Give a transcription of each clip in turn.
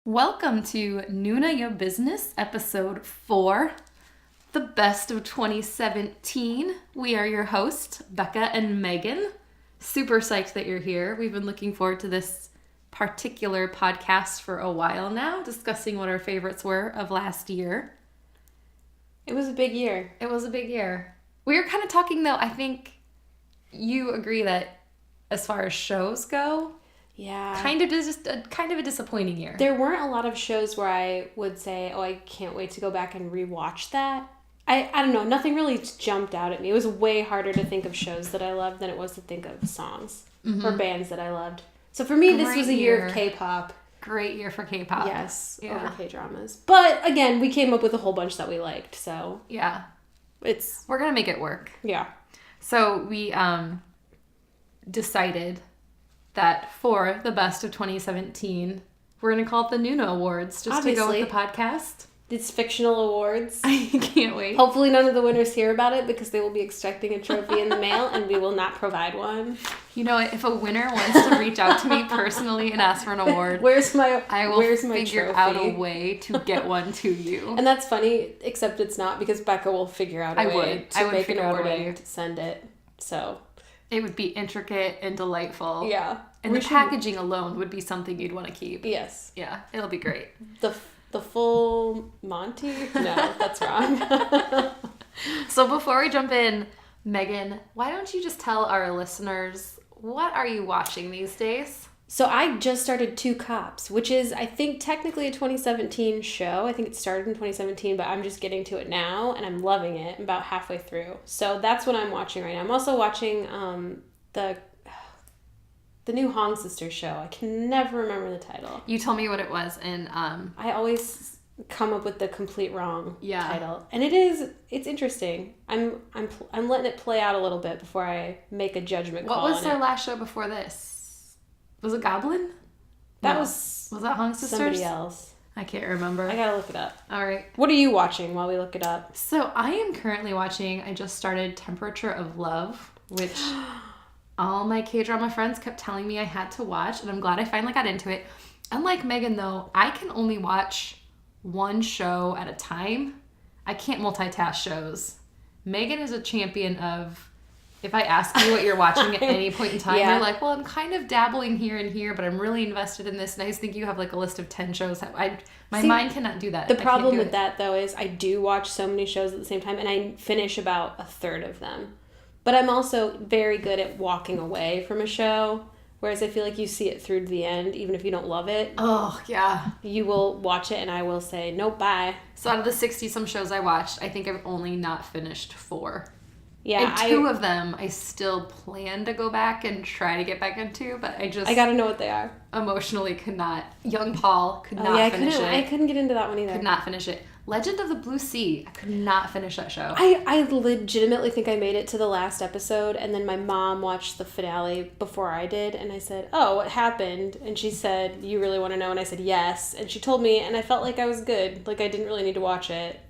Welcome to Noona Your Business, episode 4, the best of 2017. We are your hosts, Becca and Megan. Super psyched that you're here. We've been looking forward to this particular podcast for a while now, discussing what our favorites were of last year. It was a big year. It was a big year. We were kind of talking, though, I think you agree that as far as shows go, kind of a disappointing year. There weren't a lot of shows where I would say, oh, I can't wait to go back and rewatch that. I don't know. Nothing really jumped out at me. It was way harder to think of shows that I loved than it was to think of songs or bands that I loved. So for me, this was a year of K-pop. Great year for K-pop. Yes, over K-dramas. But again, we came up with a whole bunch that we liked. So yeah, we're going to make it work. Yeah. So we decided that for the best of 2017, we're going to call it the Noona Awards, just to go with the podcast. It's fictional awards. I can't wait. Hopefully none of the winners hear about it because they will be expecting a trophy in the mail and we will not provide one. You know, if a winner wants to reach out to me personally and ask for an award, I will figure out a way to get one to you. And that's funny, except it's not, because Becca will figure out a way to make an order and send it. So it would be intricate and delightful. Yeah. And the packaging alone would be something you'd want to keep. Yes. Yeah, it'll be great. The full Monty? No, that's wrong. So before we jump in, Megan, why don't you just tell our listeners, what are you watching these days? So I just started Two Cops, which is, I think, technically a 2017 show. I think it started in 2017, but I'm just getting to it now, and I'm loving it. I'm about halfway through. So that's what I'm watching right now. I'm also watching the new Hong Sisters show. I can never remember the title. You told me what it was, and I always come up with the complete wrong title. And it's interesting. I'm letting it play out a little bit before I make a judgment call. What was their last show before this? Was it Goblin? Was that Hong Sisters? Somebody else. I can't remember. I gotta look it up. All right. What are you watching while we look it up? So I am currently watching, I just started Temperature of Love, which all my K-drama friends kept telling me I had to watch, and I'm glad I finally got into it. Unlike Megan, though, I can only watch one show at a time. I can't multitask shows. Megan is a champion of, if I ask you what you're watching at any point in time, you're like, well, I'm kind of dabbling here and here, but I'm really invested in this. And I just think you have like a list of 10 shows. My mind cannot do that. The problem with that, though, is I do watch so many shows at the same time, and I finish about a third of them. But I'm also very good at walking away from a show, whereas I feel like you see it through to the end, even if you don't love it. Oh, yeah. You will watch it, and I will say, nope, bye. So out of the 60-some shows I watched, I think I've only not finished 4. Yeah, and 2 of them I still plan to go back and try to get back into, but I gotta know what they are. Emotionally could not. Young Paul could not finish it. I couldn't get into that one either. Could not finish it. Legend of the Blue Sea. I could not finish that show. I legitimately think I made it to the last episode, and then my mom watched the finale before I did, and I said, oh, what happened? And she said, you really want to know? And I said, yes. And she told me, and I felt like I was good. Like I didn't really need to watch it.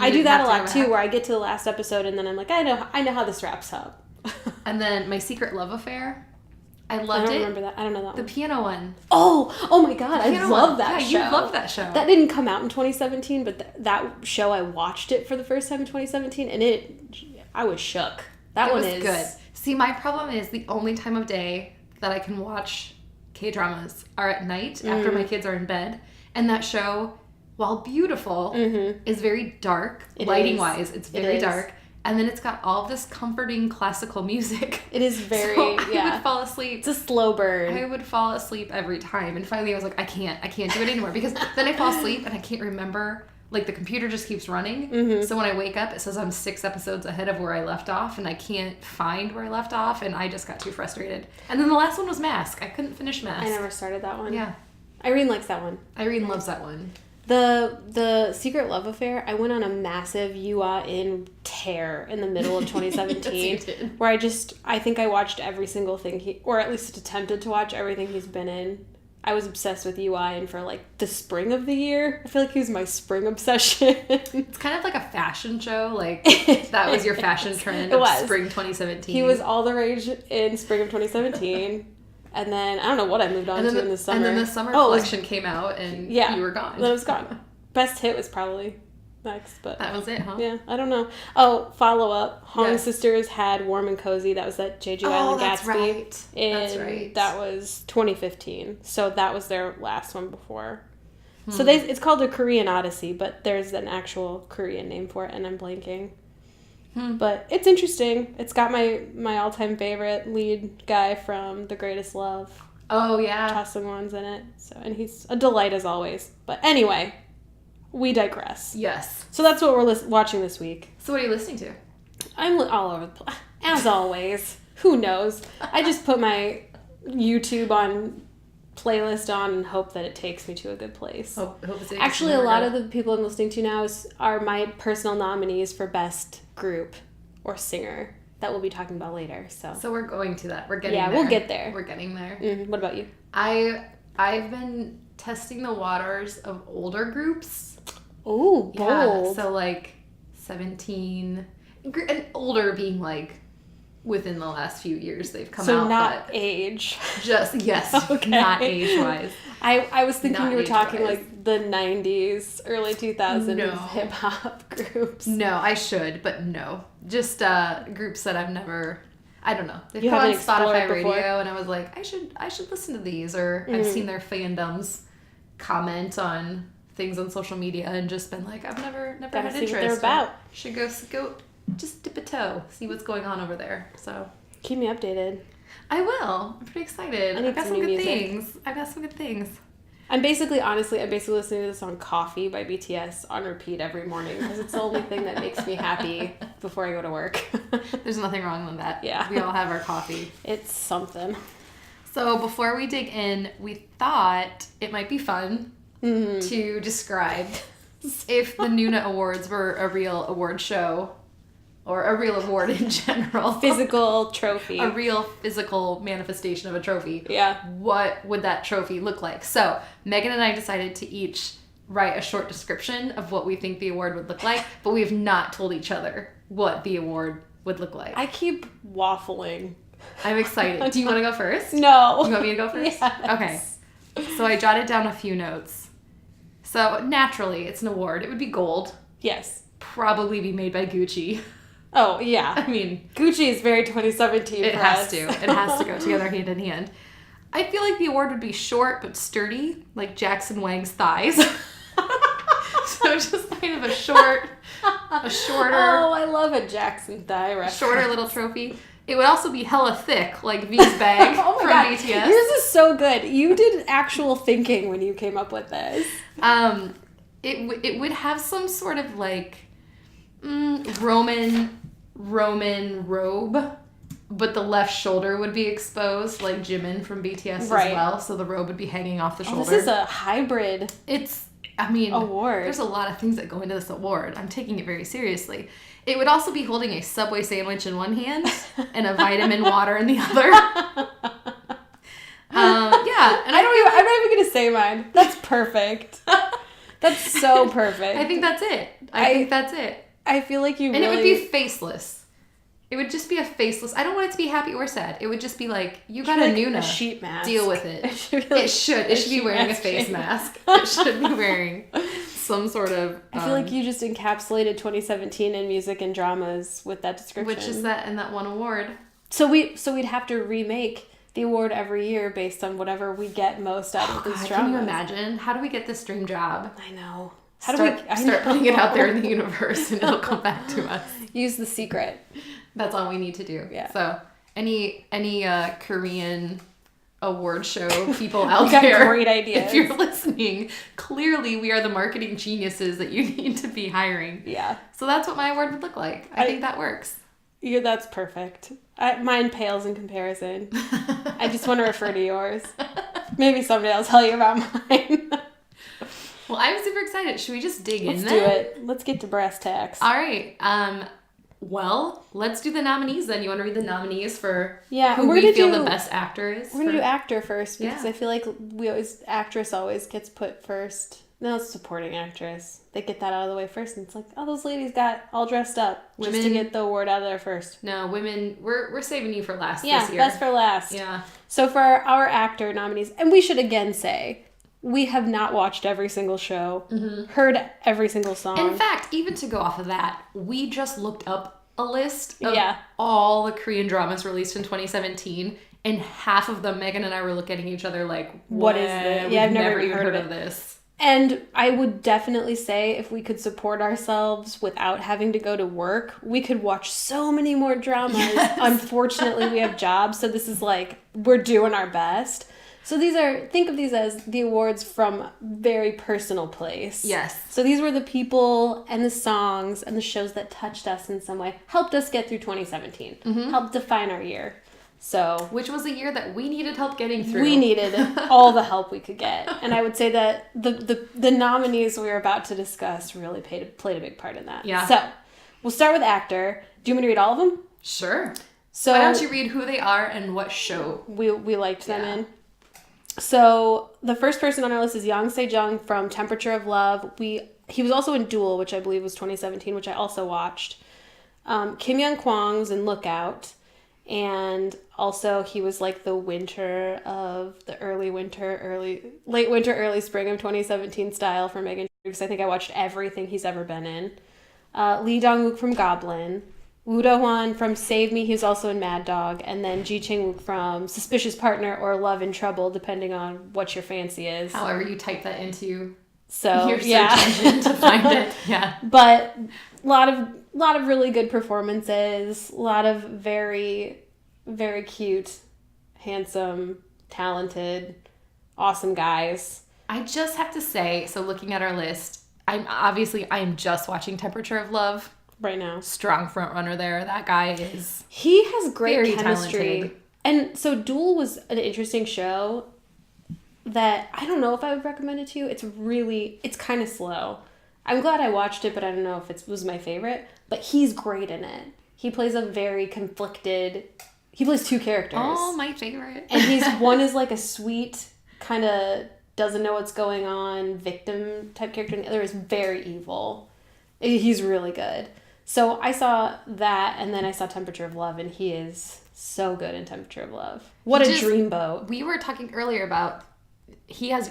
I do that a lot too, where I get to the last episode and then I'm like, I know how this wraps up. And then My Secret Love Affair. I loved it. I don't remember that. I don't know that one. The piano one. Oh my God. I love that show. You love that show. That didn't come out in 2017, but that show, I watched it for the first time in 2017 and I was shook. That one is good. See, my problem is the only time of day that I can watch K-dramas are at night after my kids are in bed. And that show, while beautiful, is very dark, lighting-wise. It's very dark. And then it's got all this comforting classical music. It is very, I would fall asleep. It's a slow burn. I would fall asleep every time. And finally I was like, I can't do it anymore. Because then I fall asleep and I can't remember. Like, the computer just keeps running. So when I wake up, it says I'm 6 episodes ahead of where I left off. And I can't find where I left off. And I just got too frustrated. And then the last one was Mask. I couldn't finish Mask. I never started that one. Yeah. Irene likes that one. Irene loves that one. The Secret Love Affair, I went on a massive in tear in the middle of 2017 Yes, you did. where I think I watched every single thing or at least attempted to watch everything he's been in. I was obsessed with UI and for like the spring of the year. I feel like he was my spring obsession. It's kind of like a fashion show. Like, that was your fashion trend of spring 2017. He was all the rage in spring of 2017. And then I don't know what I moved on to in the summer. And then the summer collection came out, and you were gone. Then it was gone. Best hit was probably next, but that was it, huh? Yeah, I don't know. Oh, follow up. Hong Sisters had Warm and Cozy. That was that Jeju Island that's Gatsby. Right. That's right. That was 2015. So that was their last one before. So it's called a Korean Odyssey, but there's an actual Korean name for it, and I'm blanking. But it's interesting. It's got my all-time favorite lead guy from The Greatest Love. Oh, yeah. Cha Seung-won's in it. So, and he's a delight as always. But anyway, we digress. Yes. So that's what we're watching this week. So what are you listening to? I'm all over the place. As always. Who knows? I just put my YouTube playlist on and hope that it takes me to a good place. Actually, a lot of the people I'm listening to now are my personal nominees for best group or singer that we'll be talking about later. So we're going to that. We're getting there. Yeah, we'll get there. We're getting there. What about you? I've been testing the waters of older groups. Oh, bold. Yeah, so like 17 and older being like within the last few years they've come out. So not age. Just, yes, okay. Not age-wise. I was thinking Not you were talking age-wise. like the 90s, early 2000s hip-hop groups. No, I should, but no. Just groups that I've never... I don't know. They've You come on haven't explored Spotify before? Radio, and I was like, I should listen to these. Or I've seen their fandoms comment on things on social media and just been like, I've never had see interest. what they're about. Should go just dip a toe, see what's going on over there. So Keep me updated. I will. I'm pretty excited. I need I've got some some new good music. things. I've got some good things. I'm basically listening to the song Coffee by BTS on repeat every morning because it's the only thing that makes me happy before I go to work. There's nothing wrong with that. Yeah. We all have our coffee. It's something. So before we dig in, we thought it might be fun to describe if the Noona Awards were a real award show or a real award in general. Physical trophy. A real physical manifestation of a trophy. Yeah. What would that trophy look like? So Megan and I decided to each write a short description of what we think the award would look like, but we have not told each other what the award would look like. I keep waffling. I'm excited. Do you want to go first? No. You want me to go first? Yes. Okay. So I jotted down a few notes. So naturally, it's an award. It would be gold. Yes. Probably be made by Gucci. Oh, yeah. I mean... Gucci is very 2017 It for has us. to. It has to go together hand in hand. I feel like the award would be short but sturdy, like Jackson Wang's thighs. So just kind of a shorter... Oh, I love a Jackson thigh reference. Shorter little trophy. It would also be hella thick, like V's bag Oh my from God. BTS. Yours is so good. You did actual thinking when you came up with this. It would have some sort of like Roman robe, but the left shoulder would be exposed, like Jimin from BTS as well. So the robe would be hanging off the shoulder. This is a hybrid award. There's a lot of things that go into this award. I'm taking it very seriously. It would also be holding a Subway sandwich in one hand and a vitamin water in the other. Yeah, and I'm not even gonna say mine. That's perfect. That's so perfect. I think that's it. I think that's it. I feel like you And really... it would be faceless. It would just be a faceless... I don't want it to be happy or sad. It would just be like, you got a Noona. A sheet mask. Deal with it. It should be wearing a face mask. It should be wearing some sort of... I feel like you just encapsulated 2017 in music and dramas with that description. Which is that in that one award. So we'd have to remake the award every year based on whatever we get most out of these dramas. Can you imagine? How do we get this dream job? I know. Start putting it out there in the universe and it'll come back to us. Use the secret. That's all we need to do. Yeah. So any Korean award show people out We got there, great ideas. if you're listening, clearly we are the marketing geniuses that you need to be hiring. Yeah. So that's what my award would look like. I think that works. Yeah, that's perfect. Mine pales in comparison. I just want to refer to yours. Maybe someday I'll tell you about mine. Well, I'm super excited. Should we just dig in then? Let's do it. Let's get to brass tacks. All right. well, let's do the nominees then. You want to read the nominees for Yeah, who we feel the best actor is? We're going to do actor first because Yeah. I feel like actress always gets put first. No, it's supporting actress. They get that out of the way first, and it's like, oh, those ladies got all dressed up just to get the award out of there first. No, women, we're saving you for last this year. Yeah, best for last. Yeah. So for our actor nominees, and we should again say, we have not watched every single show, heard every single song. In fact, even to go off of that, we just looked up a list of all the Korean dramas released in 2017, and half of them, Megan and I were looking at each other like, what is this? Yeah, I've never even heard of this. And I would definitely say if we could support ourselves without having to go to work, we could watch so many more dramas. Yes. Unfortunately, we have jobs, so this is like, we're doing our best. So think of these as the awards from very personal place. Yes. So these were the people and the songs and the shows that touched us in some way, helped us get through 2017, helped define our year. So, which was a year that we needed help getting through. We needed all the help we could get. And I would say that the nominees we were about to discuss really played a big part in that. Yeah. So, we'll start with actor. Do you want me to read all of them? Sure. So why don't you read who they are and what show we liked them in? So, the first person on our list is Yang Se-jung from Temperature of Love. He was also in Duel, which I believe was 2017, which I also watched. Kim Young-kwang's in Lookout. And also he was like the winter of the late winter, early spring of 2017 style for Megan, because I think I watched everything he's ever been in. Lee Dong-wook from Goblin. Woo Do-hwan from Save Me, he's also in Mad Dog. And then Ji Chang-wook from Suspicious Partner or Love in Trouble, depending on what your fancy is. However you type that into your search engine to find it. Yeah. But a lot of really good performances, a lot of very, very cute, handsome, talented, awesome guys. I just have to say, so looking at our list, I am just watching Temperature of Love right now. Strong front runner there. That guy is he has great chemistry. Talented. And so Duel was an interesting show that I don't know if I would recommend it to you. It's kind of slow. I'm glad I watched it, but I don't know if it was my favorite. But he's great in it. He plays he plays two characters. Oh, my favorite. And one is like a sweet, kind of doesn't know what's going on, victim type character, and the other is very evil. He's really good. So I saw that, and then I saw Temperature of Love, and he is so good in Temperature of Love. What a dreamboat. We were talking earlier about he has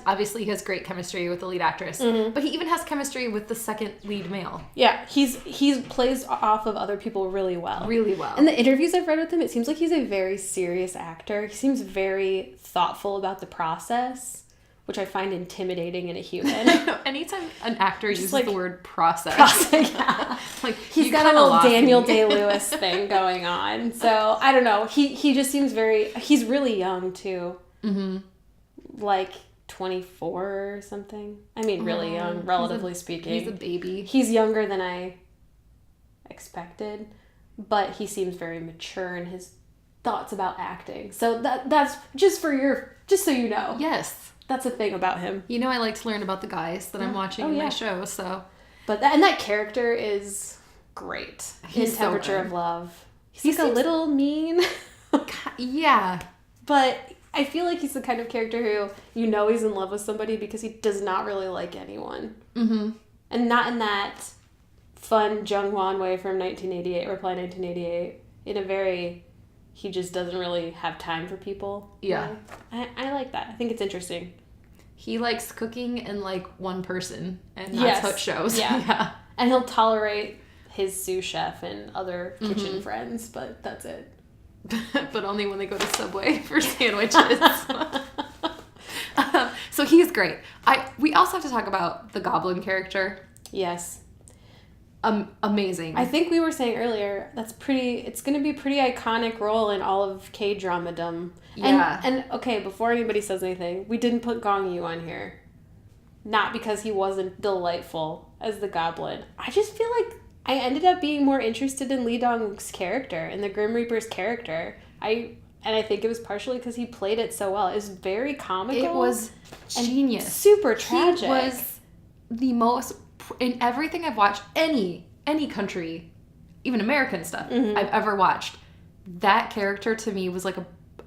great chemistry with the lead actress, but he even has chemistry with the second lead male. Yeah, he plays off of other people really well. Really well. And the interviews I've read with him, it seems like he's a very serious actor. He seems very thoughtful about the process, which I find intimidating in a human. Anytime an actor uses the word process. Yeah. He's got a little Daniel Day-Lewis thing going on. So, I don't know. He just seems he's really young too. Mm-hmm. Like 24 or something. I mean, really young, relatively speaking. He's a baby. He's younger than I expected, but he seems very mature in his thoughts about acting. So that's just so you know. Yes. That's a thing about him. You know, I like to learn about the guys that I'm watching in my show, so. But that character is great. He's in Temperature of Love. He's a little mean. Yeah. But I feel like he's the kind of character who he's in love with somebody because he does not really like anyone. Mm-hmm. And not in that fun Jung-hwan way from Reply 1988. In a very, he just doesn't really have time for people. Yeah. I like that. I think it's interesting. He likes cooking and one person, and that's how it shows. Yeah. And he'll tolerate his sous chef and other kitchen friends, but that's it. But only when they go to Subway for sandwiches. So he's great. We also have to talk about the Goblin character. Yes. Amazing. I think we were saying earlier, it's going to be a pretty iconic role in all of K-dramadom. Yeah. And okay, before anybody says anything, we didn't put Gong Yoo on here. Not because he wasn't delightful as the Goblin. I just feel like I ended up being more interested in Lee Dong-wook's character and the Grim Reaper's character. I think it was partially because he played it so well. It was very comical. It was genius. Super tragic. He was the most, in everything I've watched, any country, even American stuff I've ever watched, that character to me was like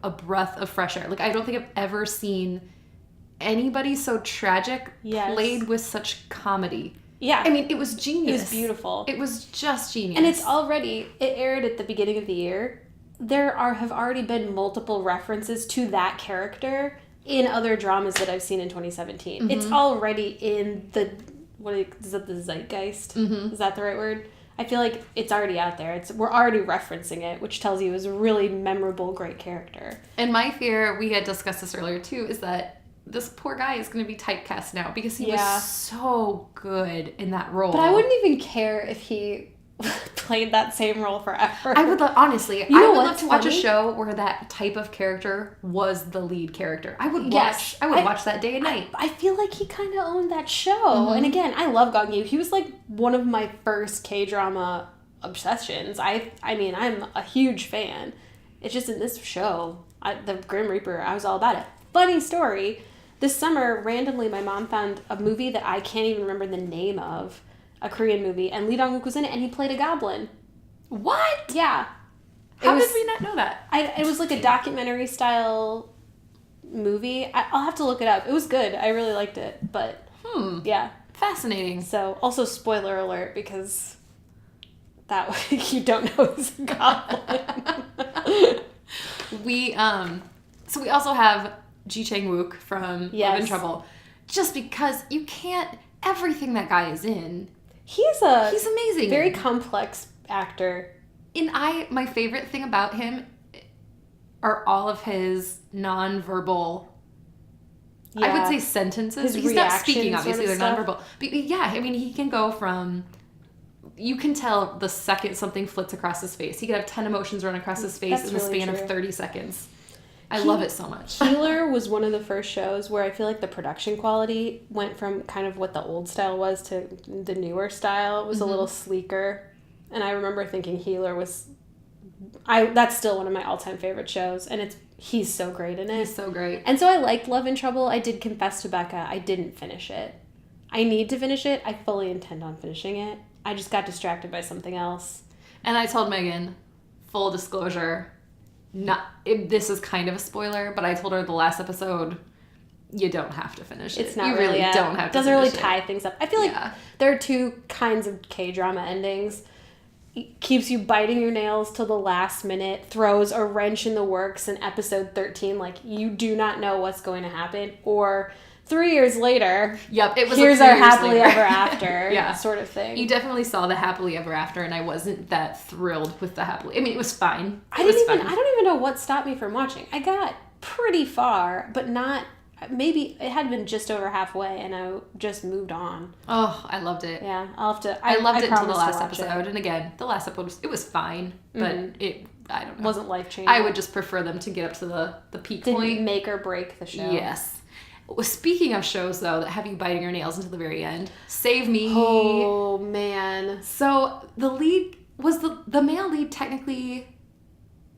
a breath of fresh air. Like, I don't think I've ever seen anybody so tragic played with such comedy. Yeah. I mean, it was genius. It was beautiful. It was just genius. And it aired at the beginning of the year. There have already been multiple references to that character in other dramas that I've seen in 2017. It's already in the, is that the zeitgeist? Is that the right word? I feel like it's already out there. We're already referencing it, which tells you it was a really memorable, great character. And my fear, we had discussed this earlier too, is that this poor guy is going to be typecast now because he was so good in that role. But I wouldn't even care if he played that same role forever. I would honestly, I would love to watch a show where that type of character was the lead character. I would watch that day and night. I feel like he kind of owned that show. And again, I love Gong Yoo. He was like one of my first K-drama obsessions. I mean, I'm a huge fan. It's just in this show, the Grim Reaper, I was all about it. Funny story. This summer, randomly, my mom found a movie that I can't even remember the name of. A Korean movie, and Lee Dong-wook was in it, and he played a goblin. What? Yeah. How did we not know that? It was like a documentary-style movie. I'll have to look it up. It was good. I really liked it, but yeah. Fascinating. So, also spoiler alert, because that way you don't know who's a goblin. So we also have Ji Chang-wook from Love and Trouble. Just because you can't, everything that guy is in, he's amazing. Very complex actor. And my favorite thing about him are all of his nonverbal, I would say sentences. He's not speaking, obviously, they're nonverbal. But yeah, I mean, he can go from, you can tell the second something flits across his face. He could have 10 emotions run across his face in the span of 30 seconds. I love it so much. Healer was one of the first shows where I feel like the production quality went from kind of what the old style was to the newer style. It was a little sleeker. And I remember thinking Healer was... that's still one of my all-time favorite shows. And he's so great in it. He's so great. And so I liked Love and Trouble. I did confess to Becca, I didn't finish it. I need to finish it. I fully intend on finishing it. I just got distracted by something else. And I told Megan, full disclosure... this is kind of a spoiler, but I told her the last episode, you don't have to finish it. It's not you really don't have to doesn't finish really tie things up. I feel like there are two kinds of K-drama endings. It keeps you biting your nails till the last minute, throws a wrench in the works in episode 13, like you do not know what's going to happen, or 3 years later, it was here's our happily ever after sort of thing. You definitely saw the happily ever after, and I wasn't that thrilled with the happily. I mean, it was fine. I don't even know what stopped me from watching. I got pretty far, but not. Maybe it had been just over halfway, and I just moved on. Oh, I loved it. Yeah, I'll have to. I loved it until the last episode, and again, the last episode was fine, but I don't know, wasn't life-changing. I would just prefer them to get up to the peak point. Didn't make or break the show. Yes. Speaking of shows, though, that have you biting your nails until the very end, Save Me. Oh, man. So, the lead, was the male lead technically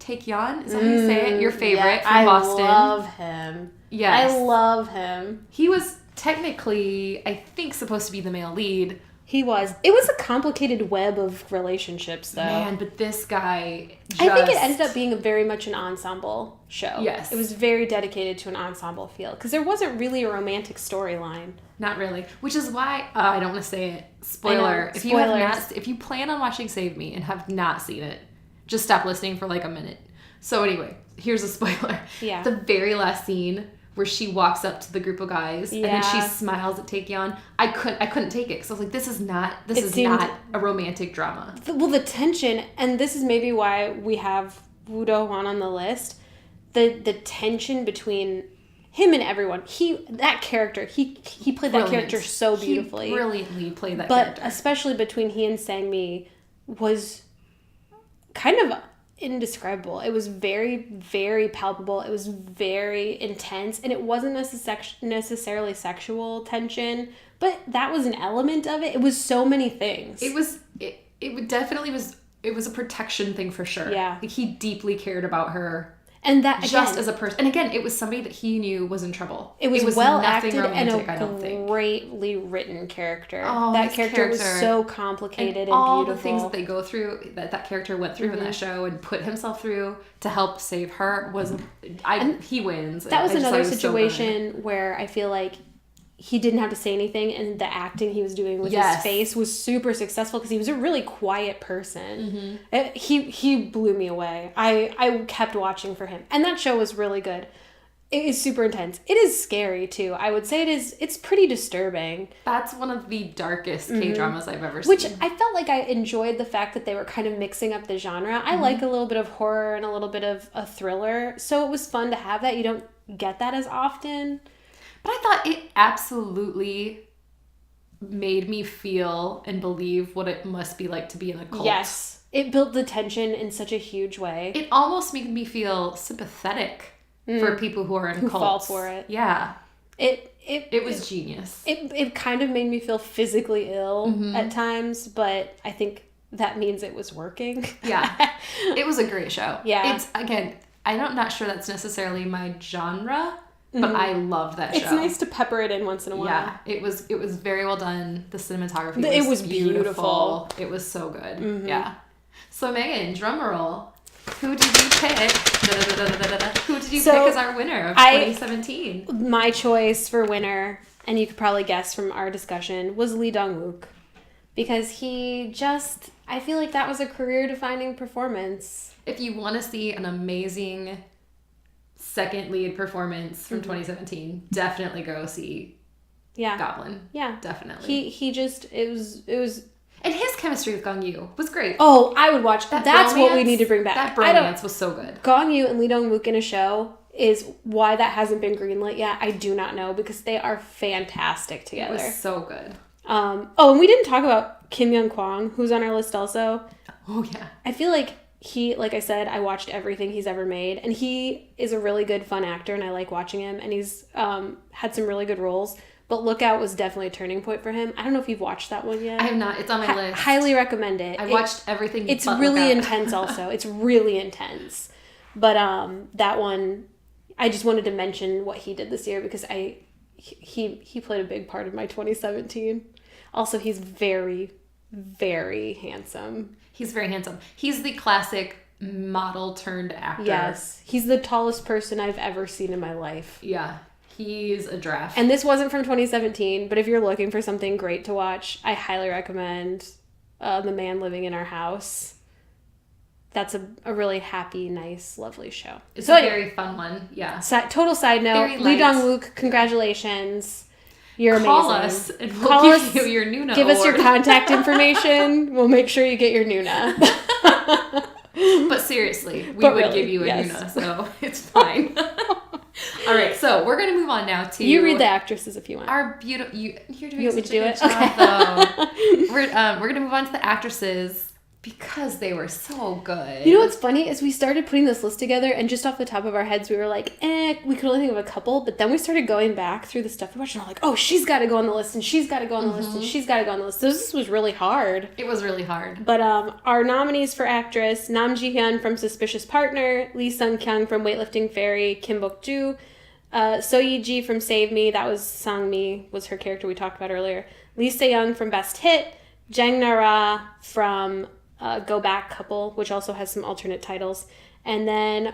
Taekyeon? Is that how you say it? Your favorite from Boston. I love him. Yes. I love him. He was technically, I think, supposed to be the male lead. He was. It was a complicated web of relationships, though. Man, but this guy I think it ended up being very much an ensemble show. Yes. It was very dedicated to an ensemble feel. Because there wasn't really a romantic storyline. Not really. Which is why, I don't want to say it. Spoiler. If you plan on watching Save Me and have not seen it, just stop listening for like a minute. So anyway, here's a spoiler. Yeah. The very last scene where she walks up to the group of guys and then she smiles at Taekyeon. I couldn't take it because I was like, this is not a romantic drama. The tension, and this is maybe why we have Woo Do-hwan on the list. The tension between him and everyone. He played that character so beautifully. He brilliantly played that character. But especially between he and Sang-mi was kind of indescribable. It was very, very palpable. It was very intense, and it wasn't necessarily sexual tension, but that was an element of it. It was so many things. It definitely was. It was a protection thing for sure. Yeah, like he deeply cared about her. And that, just as a person. And again, it was somebody that he knew was in trouble. It was well acted romantic, and a greatly written character. Oh, that character was so complicated and all beautiful. The things that they go through, that character went through in that show and put himself through to help save her he wins. That was another situation where I feel like he didn't have to say anything, and the acting he was doing with his face was super successful because he was a really quiet person. He blew me away. I kept watching for him, and that show was really good. It is super intense. It is scary too. I would say it's pretty disturbing. That's one of the darkest K-dramas I've ever seen. Which I felt like I enjoyed the fact that they were kind of mixing up the genre. I like a little bit of horror and a little bit of a thriller, so it was fun to have that. You don't get that as often. But I thought it absolutely made me feel and believe what it must be like to be in a cult. Yes. It built the tension in such a huge way. It almost made me feel sympathetic for people who are in cults. Fall for it. Yeah. It was genius. It kind of made me feel physically ill at times, but I think that means it was working. Yeah. It was a great show. Yeah. It's, again, I'm not sure that's necessarily my genre, but I loved that show. It's nice to pepper it in once in a while. Yeah, it was very well done. The cinematography it was beautiful. It was so good. Yeah. So Megan, drum roll. Who did you pick? Who did you pick as our winner of 2017? My choice for winner, and you could probably guess from our discussion, was Lee Dong-wook. Because I feel like that was a career-defining performance. If you want to see an amazing second lead performance from 2017, definitely go see Goblin. Yeah. Definitely. It was and his chemistry with Gong Yoo was great. Oh, I would watch that. That's what we need to bring back. That bromance was so good. Gong Yoo and Lee Dong-wook in a show is why that hasn't been greenlit yet. I do not know, because they are fantastic together. It was so good. And we didn't talk about Kim Young Kwang, who's on our list also. Oh yeah. I feel like like I said, I watched everything he's ever made, and he is a really good, fun actor, and I like watching him, and he's had some really good roles. But Lookout was definitely a turning point for him. I don't know if you've watched that one yet. I have not. It's on my list. Highly recommend it. I watched everything. It's really intense also. It's really intense. But that one, I just wanted to mention what he did this year because he played a big part of my 2017. Also, he's very, very handsome. He's very handsome. He's the classic model turned actor. Yes. He's the tallest person I've ever seen in my life. Yeah. He's a draft. And this wasn't from 2017, but if you're looking for something great to watch, I highly recommend The Man Living in Our House. That's a really happy, nice, lovely show. It's a very fun one. Yeah. Total side note, Lee Dong-wook, congratulations. You're amazing. Call us and we'll give you your Noona Give Award. us your contact information. We'll make sure you get your Noona. But seriously, we would give you a Noona, so it's fine. All right, so we're going to move on now to... You read the actresses if you want. Our beautiful... You're doing you want me to do it? Job, okay. We're going to move on to the actresses because they were so good. You know what's funny is we started putting this list together, and just off the top of our heads, we were like, we could only think of a couple, but then we started going back through the stuff we watched, and we're like, oh, she's got to go on the list, and she's got to go on the list, and she's got to go on the list. So this was really hard. It was really hard. But our nominees for actress, Nam Ji-hyun from Suspicious Partner, Lee Sung-kyung from Weightlifting Fairy, Kim Bok-joo, So Yi-ji from Save Me, that was Sang-mi, was her character we talked about earlier, Lee Se-young from Best Hit, Jang Na-ra from Go Back Couple, which also has some alternate titles, and then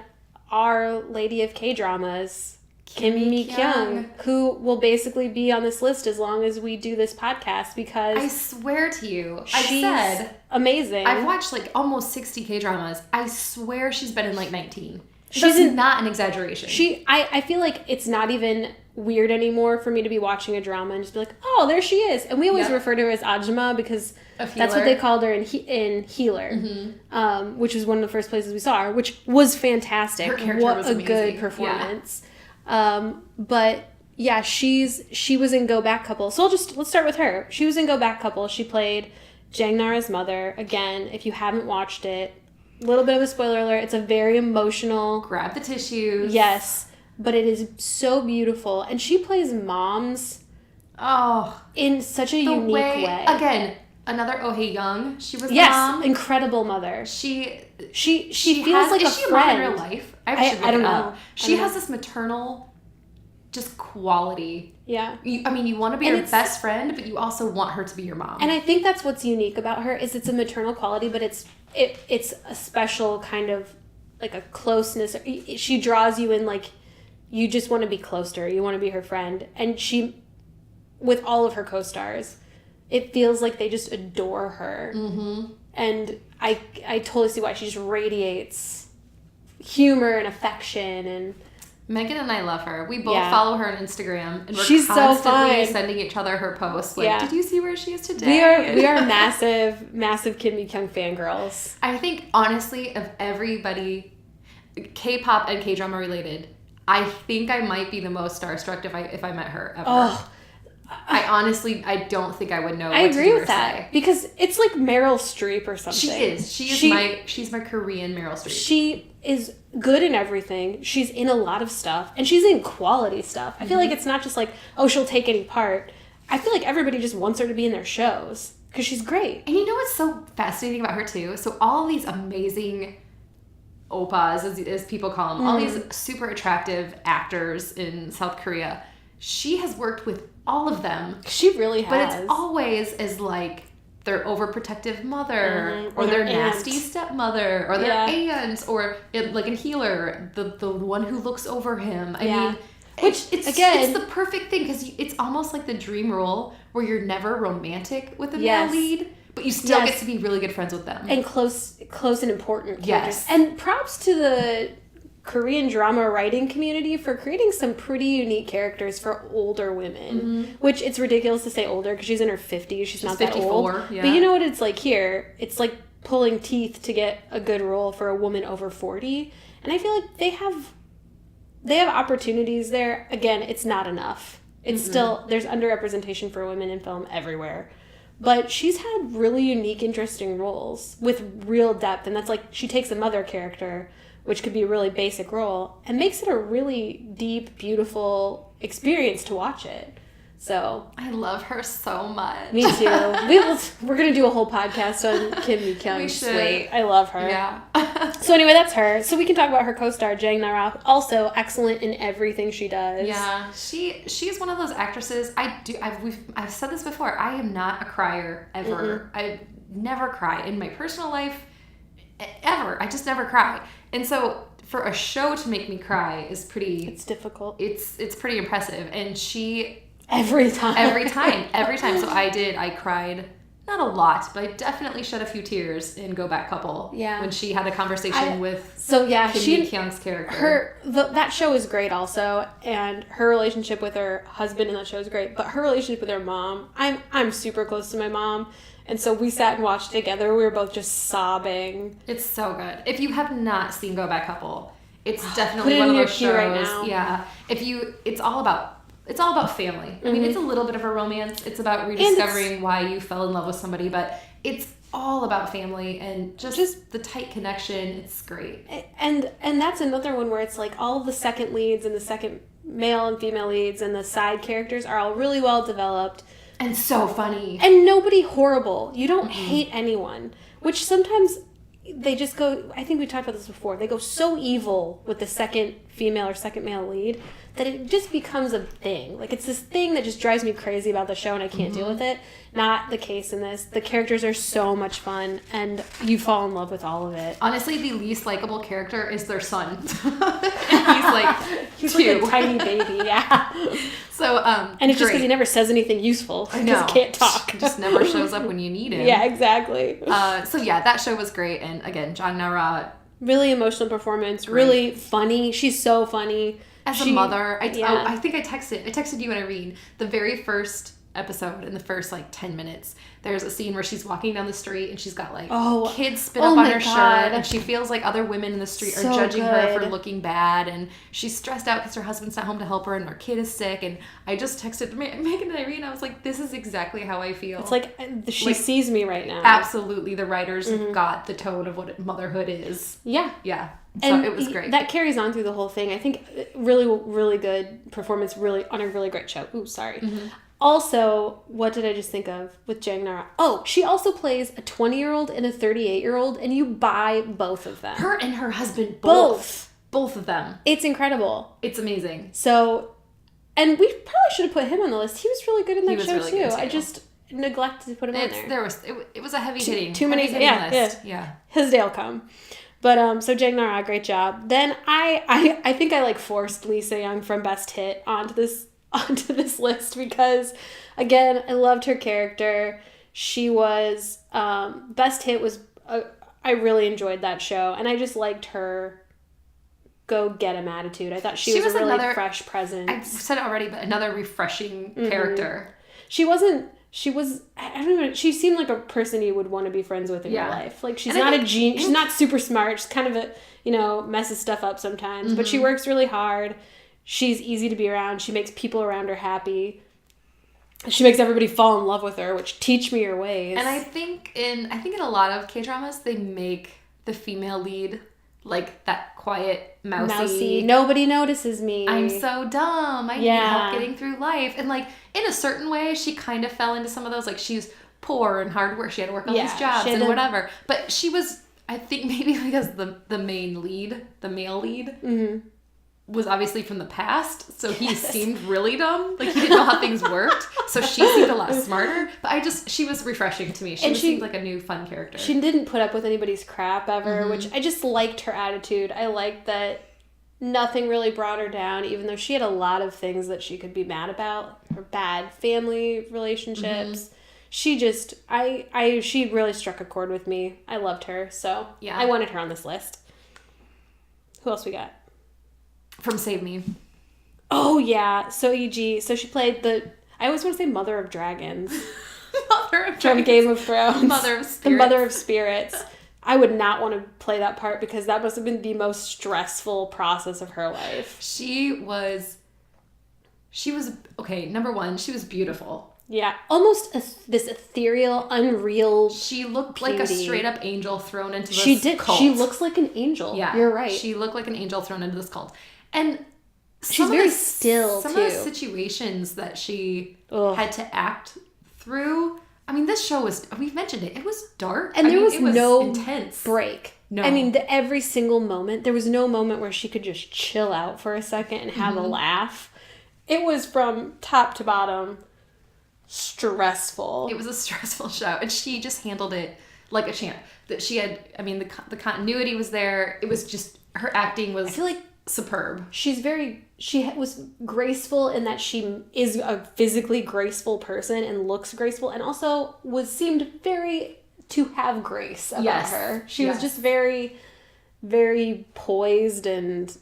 Our Lady of K-Dramas, Kim Mi-kyung, who will basically be on this list as long as we do this podcast because... I swear to you, she's amazing. I've watched like almost 60 K-dramas. I swear she's been in like 19. She's not an exaggeration. I feel like it's not even weird anymore for me to be watching a drama and just be like, oh, there she is. And we always refer to her as Ajima because that's what they called her in Healer, which was one of the first places we saw her, which was fantastic. Her character was amazing. Good performance. Yeah. But yeah, she was in Go Back Couple. So let's start with her. She was in Go Back Couple. She played Jang Nara's mother. Again, if you haven't watched it, a little bit of a spoiler alert. It's a very emotional... Grab the tissues. Yes. But it is so beautiful. And she plays moms in such a unique way. Again, another Oh Hey Young. She was the yes, mom. incredible mother. She feels like is a she a friend. mom in real life? I don't know. She has this maternal just quality. Yeah. You want to be her best friend, but you also want her to be your mom. And I think that's what's unique about her is it's a maternal quality, but it's a special kind of like a closeness. She draws you in like you just want to be close to her. You want to be her friend. And she, with all of her co-stars, it feels like they just adore her. Mm-hmm. And I totally see why. She just radiates humor and affection. And Megan and I love her. We both follow her on Instagram. And we're She's constantly so fun. sending each other her posts. Like, did you see where she is today? We are massive Kim Mi-kyung fangirls. I think, honestly, of everybody, K-pop and K-drama related, I think I might be the most starstruck if I met her ever. Oh, I don't think I would know. I agree with that because it's like Meryl Streep or something. She is. She's my Korean Meryl Streep. She is good in everything. She's in a lot of stuff, and she's in quality stuff. I feel like it's not just like, oh, she'll take any part. I feel like everybody just wants her to be in their shows because she's great. And you know what's so fascinating about her too? So all these amazing oppas, as people call them, all these super attractive actors in South Korea, she has worked with all of them. She really has. But it's always as like their overprotective mother, or their nasty stepmother, or their aunt, or like a healer, the one who looks over him. I mean, it's the perfect thing because it's almost like the dream role where you're never romantic with a male lead, but you still get to be really good friends with them. And close and important characters. Yes. And props to the Korean drama writing community for creating some pretty unique characters for older women, which it's ridiculous to say older because she's in her 50s. She's not 54, that old. Yeah. But you know what it's like here? It's like pulling teeth to get a good role for a woman over 40. And I feel like they have opportunities there. Again, it's not enough. It's still, there's underrepresentation for women in film everywhere. But she's had really unique, interesting roles with real depth. And that's like, she takes a mother character, which could be a really basic role, and makes it a really deep, beautiful experience to watch it. So I love her so much. Me too. We're going to do a whole podcast on Kim Mi-kyung. We should. Sweet. I love her. Yeah. So anyway, that's her. So we can talk about her co-star, Jang Na-ra, also excellent in everything she does. Yeah. She's one of those actresses. I've said this before. I am not a crier ever. I never cry in my personal life ever. I just never cry. And so for a show to make me cry is pretty... It's difficult. It's pretty impressive. And she... Every time. So I cried, not a lot, but I definitely shed a few tears in Go Back Couple. Yeah. When she had a conversation with Kim Mi-kyung's character. That show is great also, and her relationship with her husband in that show is great, but her relationship with her mom, I'm super close to my mom. And so we sat and watched together. We were both just sobbing. It's so good. If you have not seen Go Back Couple, it's definitely one of those shows. Right now. Yeah. It's all about family. I mean, it's a little bit of a romance. It's about rediscovering why you fell in love with somebody, but it's all about family and just the tight connection. It's great. And that's another one where it's like all of the second leads and the second male and female leads and the side characters are all really well developed. And so funny. And nobody horrible. You don't hate anyone. Which sometimes they just go... I think we talked about this before. They go so evil with the second female or second male lead that it just becomes a thing. Like, it's this thing that just drives me crazy about the show and I can't deal with it. Not the case in this. The characters are so much fun and you fall in love with all of it. Honestly, the least likable character is their son. He's like a tiny baby, yeah. So, and it's just because he never says anything useful. I know. He can't talk. He just never shows up when you need him. Yeah, exactly. So yeah, that show was great. And again, Jang Na-ra. Really emotional performance. Great. Really funny. She's so funny. As a mother, I think I texted you and Irene the very first episode in the first 10 minutes. There's a scene where she's walking down the street and she's got kids spit up on her shirt and she feels like other women in the street are judging her for looking bad and she's stressed out because her husband's not home to help her and her kid is sick. And I just texted Megan and Irene. I was like, this is exactly how I feel. It's like she sees me right now. Absolutely. The writers got the tone of what motherhood is. Yeah. Yeah. So and it was great. That carries on through the whole thing. I think really, really good performance, really on a really great show. Ooh, sorry. Also, what did I just think of with Jang Nara? Oh, she also plays a 20-year-old and a 38-year-old, and you buy both of them. Her and her husband Both. Both of them. It's incredible. It's amazing. So, and we probably should have put him on the list. He was really good in that show, really good, too. I just neglected to put him on there. It was a heavy hitting. Too many, list. Yeah. His day will come. But, so Jang Nara, great job. Then I think I, like, forced Lisa Young from Best Hit onto this list because, again, I loved her character. She was, Best Hit was, I really enjoyed that show, and I just liked her go-get-em attitude. I thought she was a really fresh presence. I've said it already, but another refreshing character. She seemed like a person you would want to be friends with in your life. Like, she's not a genius, she's not super smart, she's kind of messes stuff up sometimes, but she works really hard. She's easy to be around. She makes people around her happy. She makes everybody fall in love with her, which teach me your ways. And I think in a lot of K-dramas, they make the female lead like that quiet, mousy. Nobody notices me. I'm so dumb. I need help getting through life. And like in a certain way, she kind of fell into some of those. Like she's poor and hard work. She had to work all these jobs and whatever. But she was, I think maybe because the main lead, the male lead, was obviously from the past, so he seemed really dumb. Like, he didn't know how things worked, so she seemed a lot smarter. But she was refreshing to me. She seemed like a new, fun character. She didn't put up with anybody's crap ever, which I just liked her attitude. I liked that nothing really brought her down, even though she had a lot of things that she could be mad about. Her bad family relationships. She just, she really struck a chord with me. I loved her, so I wanted her on this list. Who else we got? From Save Me. Oh, yeah. So E.G. So she played I always want to say Mother of Dragons. Mother of Dragons. From Game of Thrones. Mother of Spirits. The Mother of Spirits. I would not want to play that part because that must have been the most stressful process of her life. She was, okay, number one, she was beautiful. Yeah. Almost this ethereal, unreal She looked like a straight up angel thrown into this cult. She looks like an angel. Yeah. You're right. She looked like an angel thrown into this cult. And she's very still, too. Some of the situations that she had to act through. I mean, this show we've mentioned it. It was dark. And there was no intense break. No. I mean, every single moment, there was no moment where she could just chill out for a second and have a laugh. It was from top to bottom stressful. It was a stressful show. And she just handled it like a champ. That she had, I mean, the continuity was there. It was just, her acting was, I feel like, superb. She was graceful in that she is a physically graceful person and looks graceful, and also seemed very to have grace about her. She was just very, very poised and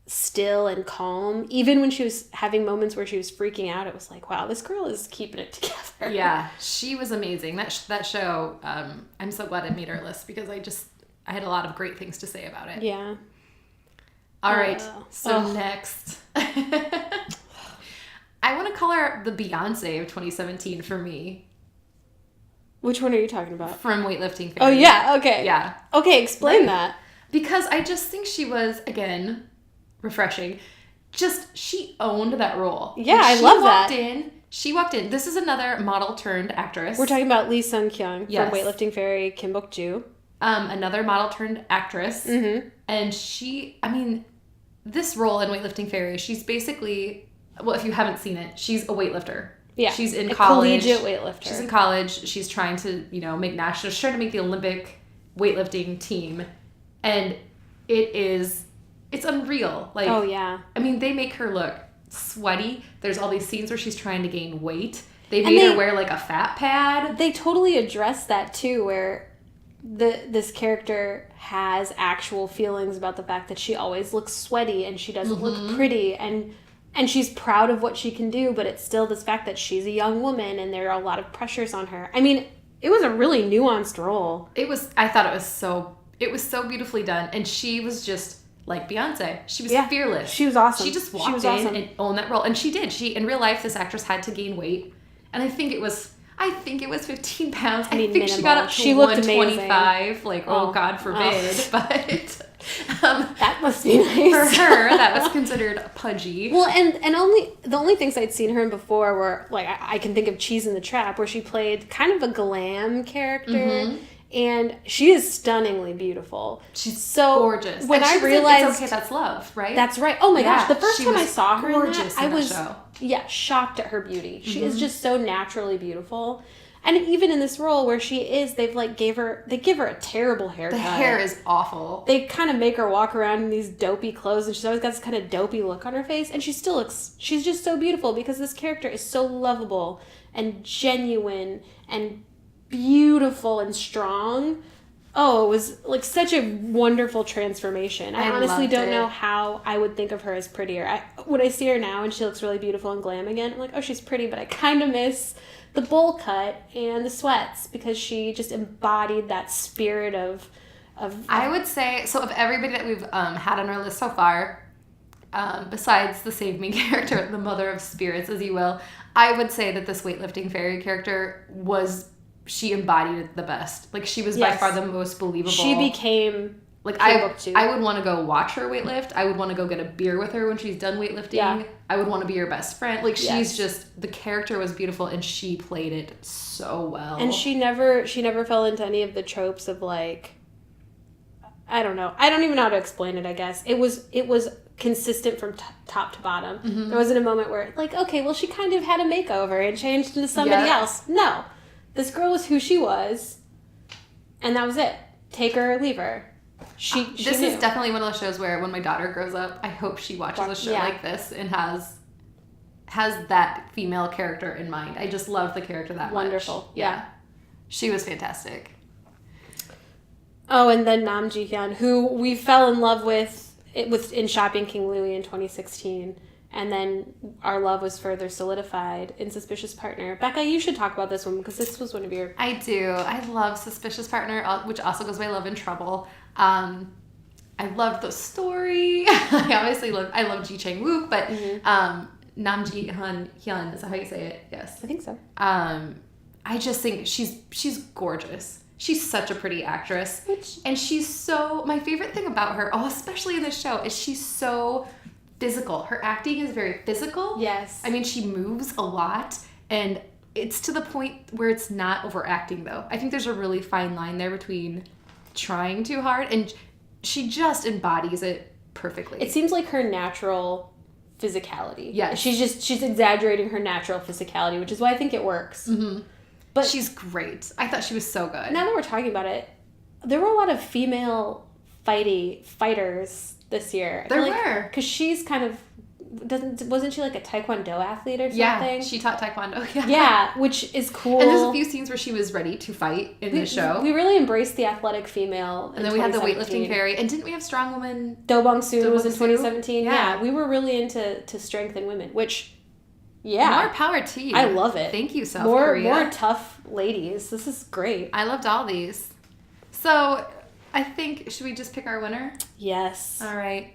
still and calm. Even when she was having moments where she was freaking out, it was like, wow, this girl is keeping it together. Yeah, she was amazing. That show, I'm so glad it made our list because I had a lot of great things to say about it. Yeah. All right, so next. I want to call her the Beyonce of 2017 for me. Which one are you talking about? From Weightlifting Fairy. Oh, yeah, okay. Yeah. Okay, explain that. Because I just think she was, again, refreshing. She owned that role. Yeah, I love that. She walked in. This is another model turned actress. We're talking about Lee Sung-kyung from Weightlifting Fairy, Kim Bok-joo. Another model turned actress. Mm-hmm. And this role in Weightlifting Fairy, she's basically, well, if you haven't seen it, she's a weightlifter. Yeah. She's in college. Collegiate weightlifter. She's in college. She's trying to, make national, she's trying to make the Olympic weightlifting team. And it's unreal. Like, oh, yeah. I mean, they make her look sweaty. There's all these scenes where she's trying to gain weight. They made her wear like a fat pad. They totally address that too, where this character has actual feelings about the fact that she always looks sweaty and she doesn't look pretty, and she's proud of what she can do, but it's still this fact that she's a young woman and there are a lot of pressures on her. I mean, it was a really nuanced role. I thought it was so beautifully done, and she was just like Beyonce. She was fearless. She was awesome. She just walked in and owned that role, and she did. In real life, this actress had to gain weight, and I think it was 15 pounds. I think minimal. She got up to 125. Like, oh, God forbid. But That must be nice. For her, that was considered pudgy. Well, and the only things I'd seen her in before were, like, I can think of Cheese in the Trap, where she played kind of a glam character, and she is stunningly beautiful. She's so gorgeous. When and I realized... It's Okay, That's Love, right? That's right. Oh my gosh, the first time I saw her in that, I was shocked at her beauty. She is just so naturally beautiful. And even in this role where she is, they give her a terrible haircut. The hair is awful. They kind of make her walk around in these dopey clothes, and she's always got this kind of dopey look on her face, and she's just so beautiful because this character is so lovable and genuine and beautiful and strong. Oh, it was like such a wonderful transformation. I honestly don't know how I would think of her as prettier. When I see her now and she looks really beautiful and glam again, I'm like, oh, she's pretty, but I kind of miss the bowl cut and the sweats because she just embodied that spirit of I would say, so of everybody that we've had on our list so far, besides the Save Me character, the mother of spirits, as you will, I would say that this weightlifting fairy character she embodied it the best. Like, she was by far the most believable. She became... Like, I would want to go watch her weightlift. I would want to go get a beer with her when she's done weightlifting. Yeah. I would want to be her best friend. Like, she's just... The character was beautiful, and she played it so well. And she never fell into any of the tropes of, like... I don't know. I don't even know how to explain it, I guess. It was consistent from top to bottom. Mm-hmm. There wasn't a moment where, like, okay, well, she kind of had a makeover and changed into somebody else. No. This girl was who she was, and that was it. Take her or leave her. This is definitely one of those shows where when my daughter grows up, I hope she watches a show like this and has that female character in mind. I just love the character that much. Wonderful. Yeah. She was fantastic. Oh, and then Nam Ji-hyun, who we fell in love with in Shopping King Louie in 2016. And then our love was further solidified in Suspicious Partner. Becca, you should talk about this one because this was one of your... I do. I love Suspicious Partner, which also goes by Love and Trouble. I loved the story. I love Ji Chang-wook, but Nam Ji-hyun, is that how you say it? Yes. I think so. I just think she's gorgeous. She's such a pretty actress. And she's so... My favorite thing about her, especially in this show, is she's so... physical. Her acting is very physical. Yes. I mean, she moves a lot, and it's to the point where it's not overacting, though. I think there's a really fine line there between trying too hard, and she just embodies it perfectly. It seems like her natural physicality. Yes. She's exaggerating her natural physicality, which is why I think it works. Mm-hmm. But she's great. I thought she was so good. Now that we're talking about it, there were a lot of female fighters this year. There were. Because she's kind of... Wasn't she like a Taekwondo athlete or something? Yeah, she taught Taekwondo. Yeah, which is cool. And there's a few scenes where she was ready to fight in the show. We really embraced the athletic female. And then we had the weightlifting fairy. And didn't we have strong woman? Do Bong-soon was in 2017. Yeah, we were really into strength in women, which... Yeah. More power to you. I love it. Thank you, South Korea. More tough ladies. This is great. I loved all these. So, I think, should we just pick our winner? Yes. All right.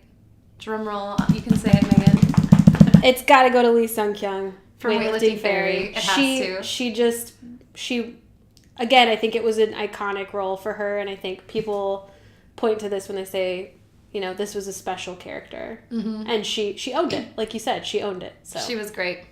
Drum roll. You can say it, Megan. It's got to go to Lee Sung-kyung. For Weightlifting Fairy. It has to. She, again, I think it was an iconic role for her, and I think people point to this when they say, this was a special character. Mm-hmm. And she owned it. Like you said, she owned it. So she was great.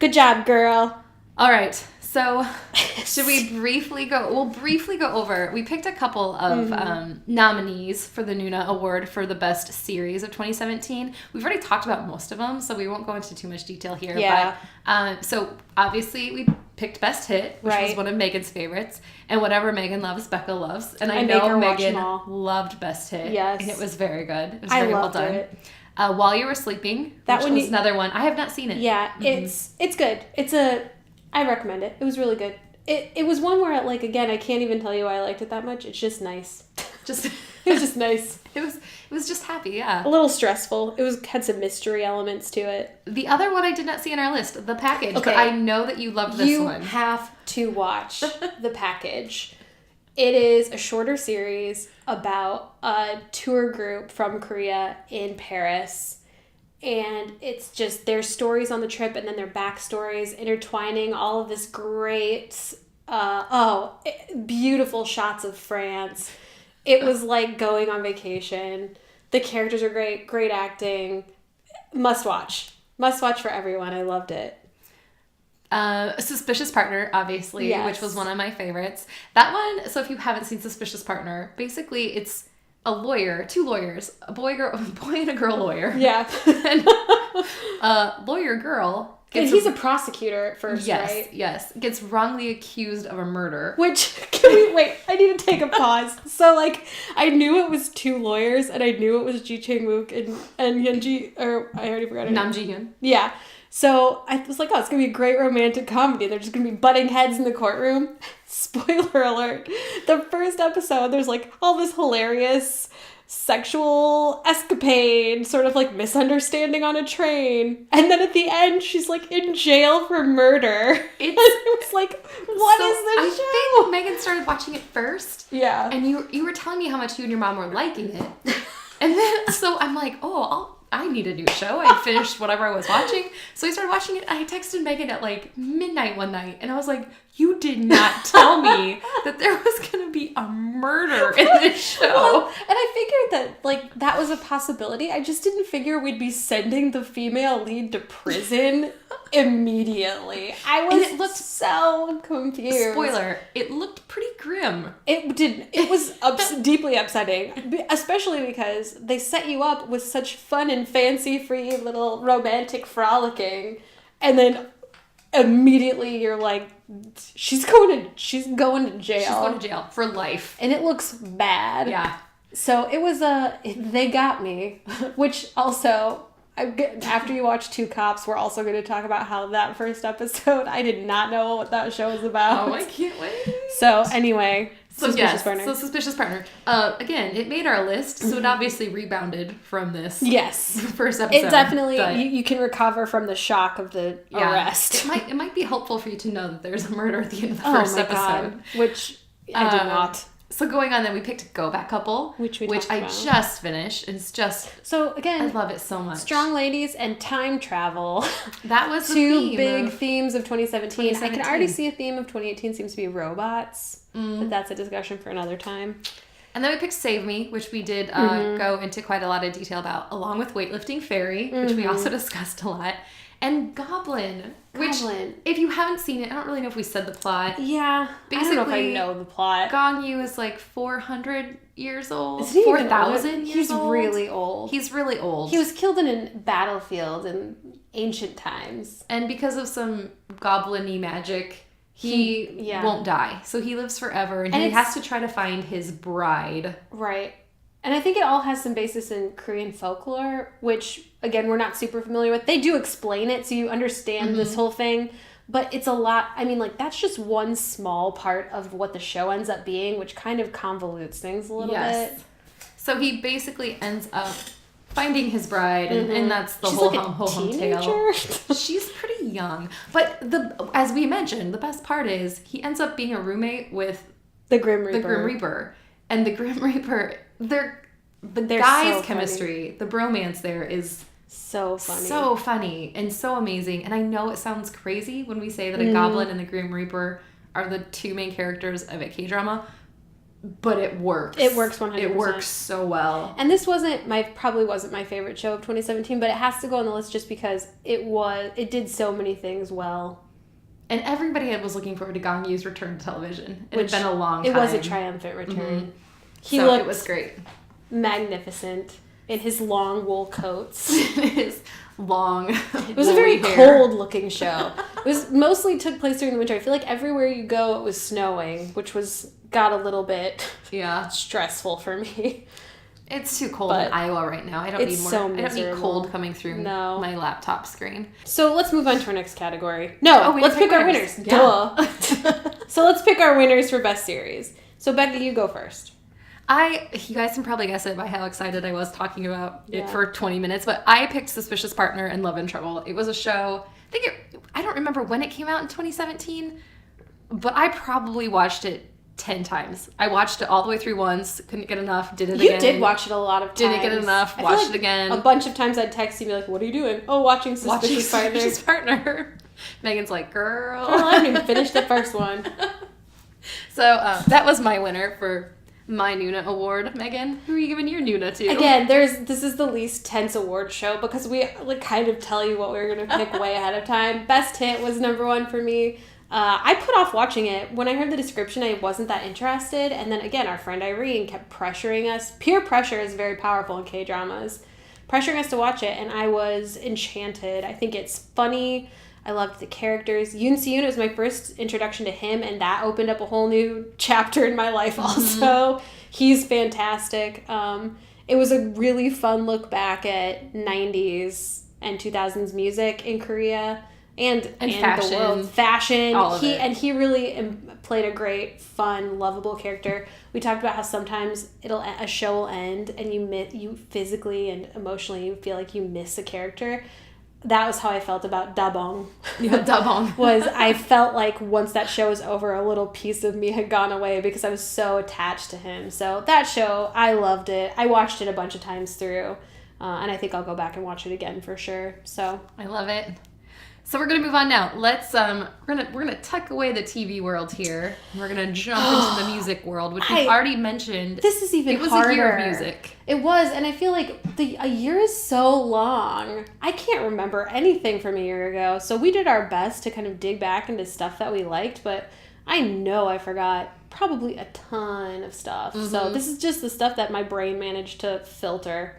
Good job, girl. All right. So, should we briefly go... We'll briefly go over... We picked a couple of nominees for the Noona Award for the Best Series of 2017. We've already talked about most of them, so we won't go into too much detail here. Yeah. But, so, obviously, we picked Best Hit, which was one of Megan's favorites. And whatever Megan loves, Becca loves. And I know Megan loved Best Hit. Yes. And it was very good. It was very well done. It. While You Were Sleeping, which was another one. I have not seen it. Yeah, it's good. I recommend it. It was really good. It was one where, like, again, I can't even tell you why I liked it that much. It's just nice. It was just nice. It was just happy, yeah. A little stressful. Had some mystery elements to it. The other one I did not see on our list, The Package. Okay. But I know that you love this one. You have to watch The Package. It is a shorter series about a tour group from Korea in Paris. And it's just their stories on the trip and then their backstories intertwining all of this great, beautiful shots of France. It was like going on vacation. The characters are great. Great acting. Must watch. Must watch for everyone. I loved it. Suspicious Partner, obviously, Yes. which was one of my favorites. That one, so if you haven't seen Suspicious Partner, basically it's a lawyer, two lawyers, a boy and a girl lawyer. Yeah. And lawyer girl And he's a prosecutor at first, right? Yes. Gets wrongly accused of a murder. Which, wait, I need to take a pause. So, like, I knew it was two lawyers, and I knew it was Ji Chang-wook and Hyunji, or I already forgot her name. Nam Ji-hyun. Yeah. So, I was like, oh, it's going to be a great romantic comedy. They're just going to be butting heads in the courtroom. Spoiler alert. The first episode, there's, like, all this hilarious sexual escapade, sort of like misunderstanding on a train, and then at the end she's like in jail for murder. It was like, what is this show? I think Megan started watching it first. Yeah. And you were telling me how much you and your mom were liking it. And then so I'm like, I need a new show. I finished whatever I was watching. So I started watching it. I texted Megan at like midnight one night and I was like, you did not tell me that there was going to be a murder in this show. Well, and I figured that like that was a possibility. I just didn't figure we'd be sending the female lead to prison immediately. I was so confused. Spoiler, it looked pretty grim. It did. It was deeply upsetting, especially because they set you up with such fun and fancy-free little romantic frolicking, and then immediately you're like, she's going to jail. She's going to jail for life. And it looks bad. Yeah. So it was they got me, which also, after you watch Two Cops, we're also going to talk about how that first episode, I did not know what that show was about. Oh, I can't wait. So anyway, Suspicious Partner. Again, it made our list, so it obviously rebounded from this. Yes. First episode. It definitely, you can recover from the shock of the arrest. It might be helpful for you to know that there's a murder at the end of the first episode. God. Which I did not. So going on, then we picked Go Back Couple, which I just finished. It's just again, I love it so much. Strong ladies and time travel. That was the two big themes of 2017. I can already see a theme of 2018 seems to be robots, but that's a discussion for another time. And then we picked Save Me, which we did go into quite a lot of detail about, along with Weightlifting Fairy, which we also discussed a lot. And Goblin, which, if you haven't seen it, I don't really know if we said the plot. Yeah. Basically, I don't know if I know the plot. Gong Yu is like 400 years old. Is he 4,000 years old? He's really old. He's really old. He was killed in a battlefield in ancient times. And because of some goblin-y magic, he won't die. So he lives forever, and he has to try to find his bride. Right. And I think it all has some basis in Korean folklore, which, again, we're not super familiar with. They do explain it, so you understand this whole thing. But it's a lot. I mean, like, that's just one small part of what the show ends up being, which kind of convolutes things a little bit. So he basically ends up finding his bride, and that's the whole home tale. She's pretty young. But as we mentioned, the best part is he ends up being a roommate with the Grim Reaper. And the Grim Reaper, the guys' chemistry, the bromance there is so funny. So funny and so amazing. And I know it sounds crazy when we say that a goblin and the Grim Reaper are the two main characters of a K-drama, but it works. It works 100%. It works so well. And this probably wasn't my favorite show of 2017, but it has to go on the list just because it did so many things well. And everybody was looking forward to Gong Yu's return to television. It had been a long time. It was a triumphant return. It was great. Magnificent in his long wool coats. His long It was a very cold-looking show. It was mostly took place during the winter. I feel like everywhere you go, it was snowing, which got a little bit stressful for me. It's too cold in Iowa right now. I don't need more. So I don't need cold coming through my laptop screen. So let's move on to our next category. Let's pick our winners. Yeah. Duh. So let's pick our winners for Best Series. So Becca, you go first. You guys can probably guess it by how excited I was talking about it for 20 minutes, but I picked Suspicious Partner and Love and Trouble. It was a show, I don't remember when it came out in 2017, but I probably watched it 10 times. I watched it all the way through once, couldn't get enough, did it again. You did watch it a lot of times. Didn't get enough, watched it again. A bunch of times I'd text you and be like, what are you doing? Oh, watching Suspicious Partner. Megan's like, girl. I haven't even finished the first one. So that was my winner for my Noona Award. Megan, who are you giving your Noona to? Again, this is the least tense award show because we like kind of tell you what we were going to pick way ahead of time. Best Hit was number one for me. I put off watching it. When I heard the description, I wasn't that interested. And then again, our friend Irene kept pressuring us. Peer pressure is very powerful in K-dramas. Pressuring us to watch it, and I was enchanted. I think it's funny. I loved the characters. Yoon Se-yoon was my first introduction to him, and that opened up a whole new chapter in my life also. He's fantastic. It was a really fun look back at 90s and 2000s music in Korea. And fashion, the world. Fashion. All of it. And he really played a great, fun, lovable character. We talked about how sometimes a show will end and you physically and emotionally you feel like you miss a character. That was how I felt about Dabong. Yeah, Dabong. I felt like once that show was over, a little piece of me had gone away because I was so attached to him. So that show, I loved it. I watched it a bunch of times through, and I think I'll go back and watch it again for sure. So I love it. So we're gonna move on now. Let's we're gonna tuck away the TV world here. We're gonna jump into the music world, which we've already mentioned. This is even harder. It was a year of music. It was, and I feel like a year is so long. I can't remember anything from a year ago. So we did our best to kind of dig back into stuff that we liked, but I know I forgot probably a ton of stuff. So this is just the stuff that my brain managed to filter.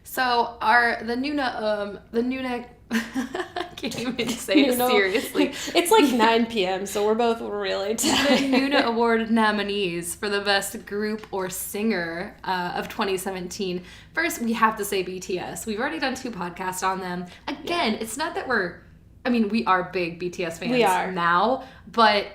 So the Noona I can't even say it seriously. It's like 9 p.m., so we're both really tired. The Noona Award nominees for the best group or singer of 2017. First, we have to say BTS. We've already done 2 podcasts on them. Again, it's not that we are big BTS fans now, but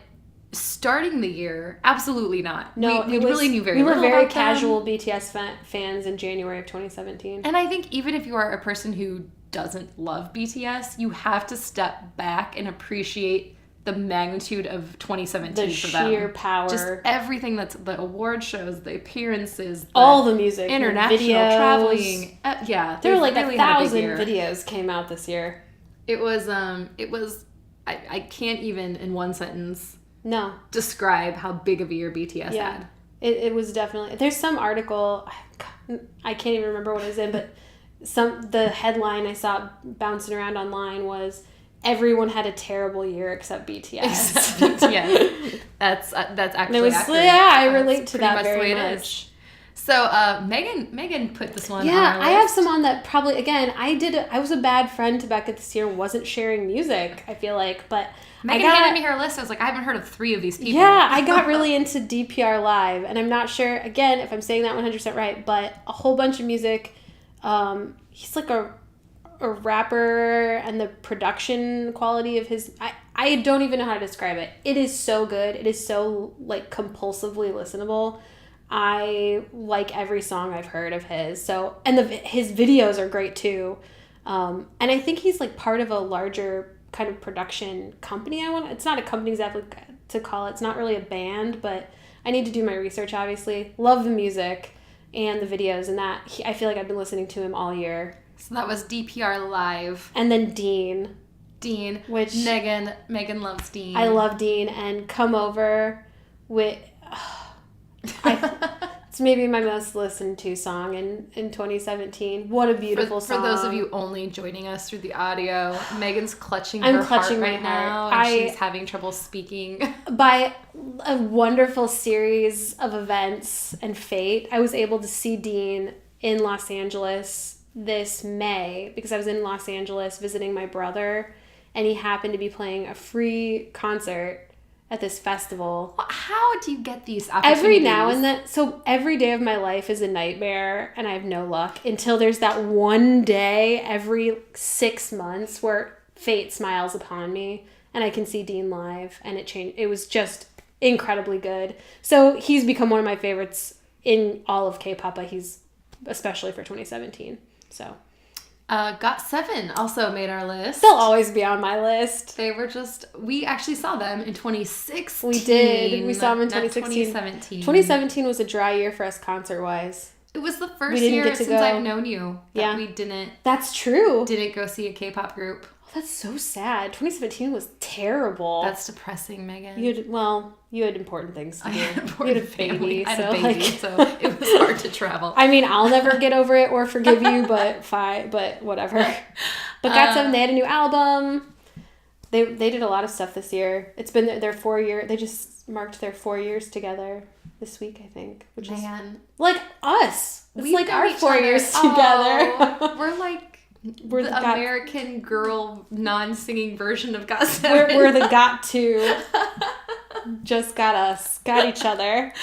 starting the year, absolutely not. No, we really knew very little. We were very about casual them. BTS fans in January of 2017. And I think even if you are a person who doesn't love BTS, you have to step back and appreciate the magnitude of 2017 for them. The sheer power. Just everything that's the award shows, the appearances, all the music, international videos. Traveling. There were like really 1,000 videos came out this year. It was I can't even in one sentence describe how big of a year BTS had. It was definitely, there's some article, I can't even remember what it was in, but the headline I saw bouncing around online was everyone had a terrible year except BTS. Except BTS. That's actually accurate. Yeah, I relate to that very much. So Megan put this one on our list. I have some on that probably, again, I was a bad friend to Becca this year and wasn't sharing music, I feel like, but Megan handed me her list. I was like, I haven't heard of 3 of these people. Yeah, I got really into DPR Live, and I'm not sure, again, if I'm saying that 100% right, but a whole bunch of music. He's like a rapper, and the production quality of his, I don't even know how to describe it. It is so good. It is so like compulsively listenable. I like every song I've heard of his. So, and his videos are great too. And I think he's like part of a larger kind of production company. It's not a company exactly to call it. It's not really a band, but I need to do my research, obviously. Love the music and the videos, and that I feel like I've been listening to him all year. So that was DPR Live. And then Dean, which Megan loves Dean. I love Dean, and Come Over with it's maybe my most listened to song in 2017. What a beautiful song. For those of you only joining us through the audio, Megan's clutching her heart right now, and she's having trouble speaking. By a wonderful series of events and fate, I was able to see Dean in Los Angeles this May because I was in Los Angeles visiting my brother, and he happened to be playing a free concert at this festival. How do you get these opportunities? Every now and then. So every day of my life is a nightmare, and I have no luck until there's that one day every 6 months where fate smiles upon me and I can see Dean live, and it changed. It was just incredibly good. So he's become one of my favorites in all of K-pop. He's especially for 2017. So GOT7 also made our list. They'll always be on my list. They were we actually saw them in 2016. We did. We saw them in 2016. 2017. 2017 was a dry year for us concert-wise. It was the first year since I've known you that we didn't. That's true. Didn't go see a K-pop group. Oh, that's so sad. 2017 was terrible. That's depressing, Megan. You had important things to do. You had a baby. I had a so, baby, so it was hard to travel. I mean, I'll never get over it or forgive you, but whatever. But GOT7, they had a new album. They did a lot of stuff this year. It's been their 4 year. They just marked their 4 years together this week, I think. Which is like us. It's like our 4 years together. We're like the American Girl non-singing version of GOT7. We're the GOT2. Just got us. Got each other.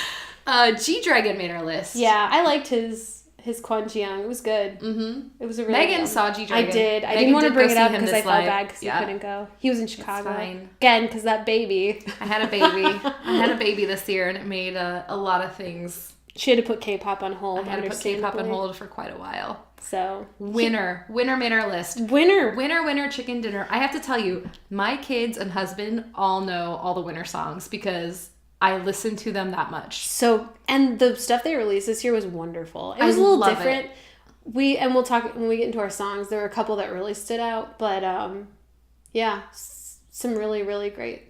G-Dragon made our list. Yeah, I liked his Kwon Ji-young. It was good. Mm-hmm. It was a really Megan saw G-Dragon. I did. I didn't want to bring it up because I felt bad because he couldn't go. He was in Chicago. It's fine. Again, because that baby. I had a baby this year, and it made a lot of things. She had to put K-pop on hold. I had to put K-pop on hold for quite a while. So Winner made our list. Winner chicken dinner. I have to tell you, my kids and husband all know all the Winner songs because I listen to them that much. So, and the stuff they released this year was wonderful. It was a little different. We'll talk when we get into our songs. There were a couple that really stood out, but yeah, some really, really great.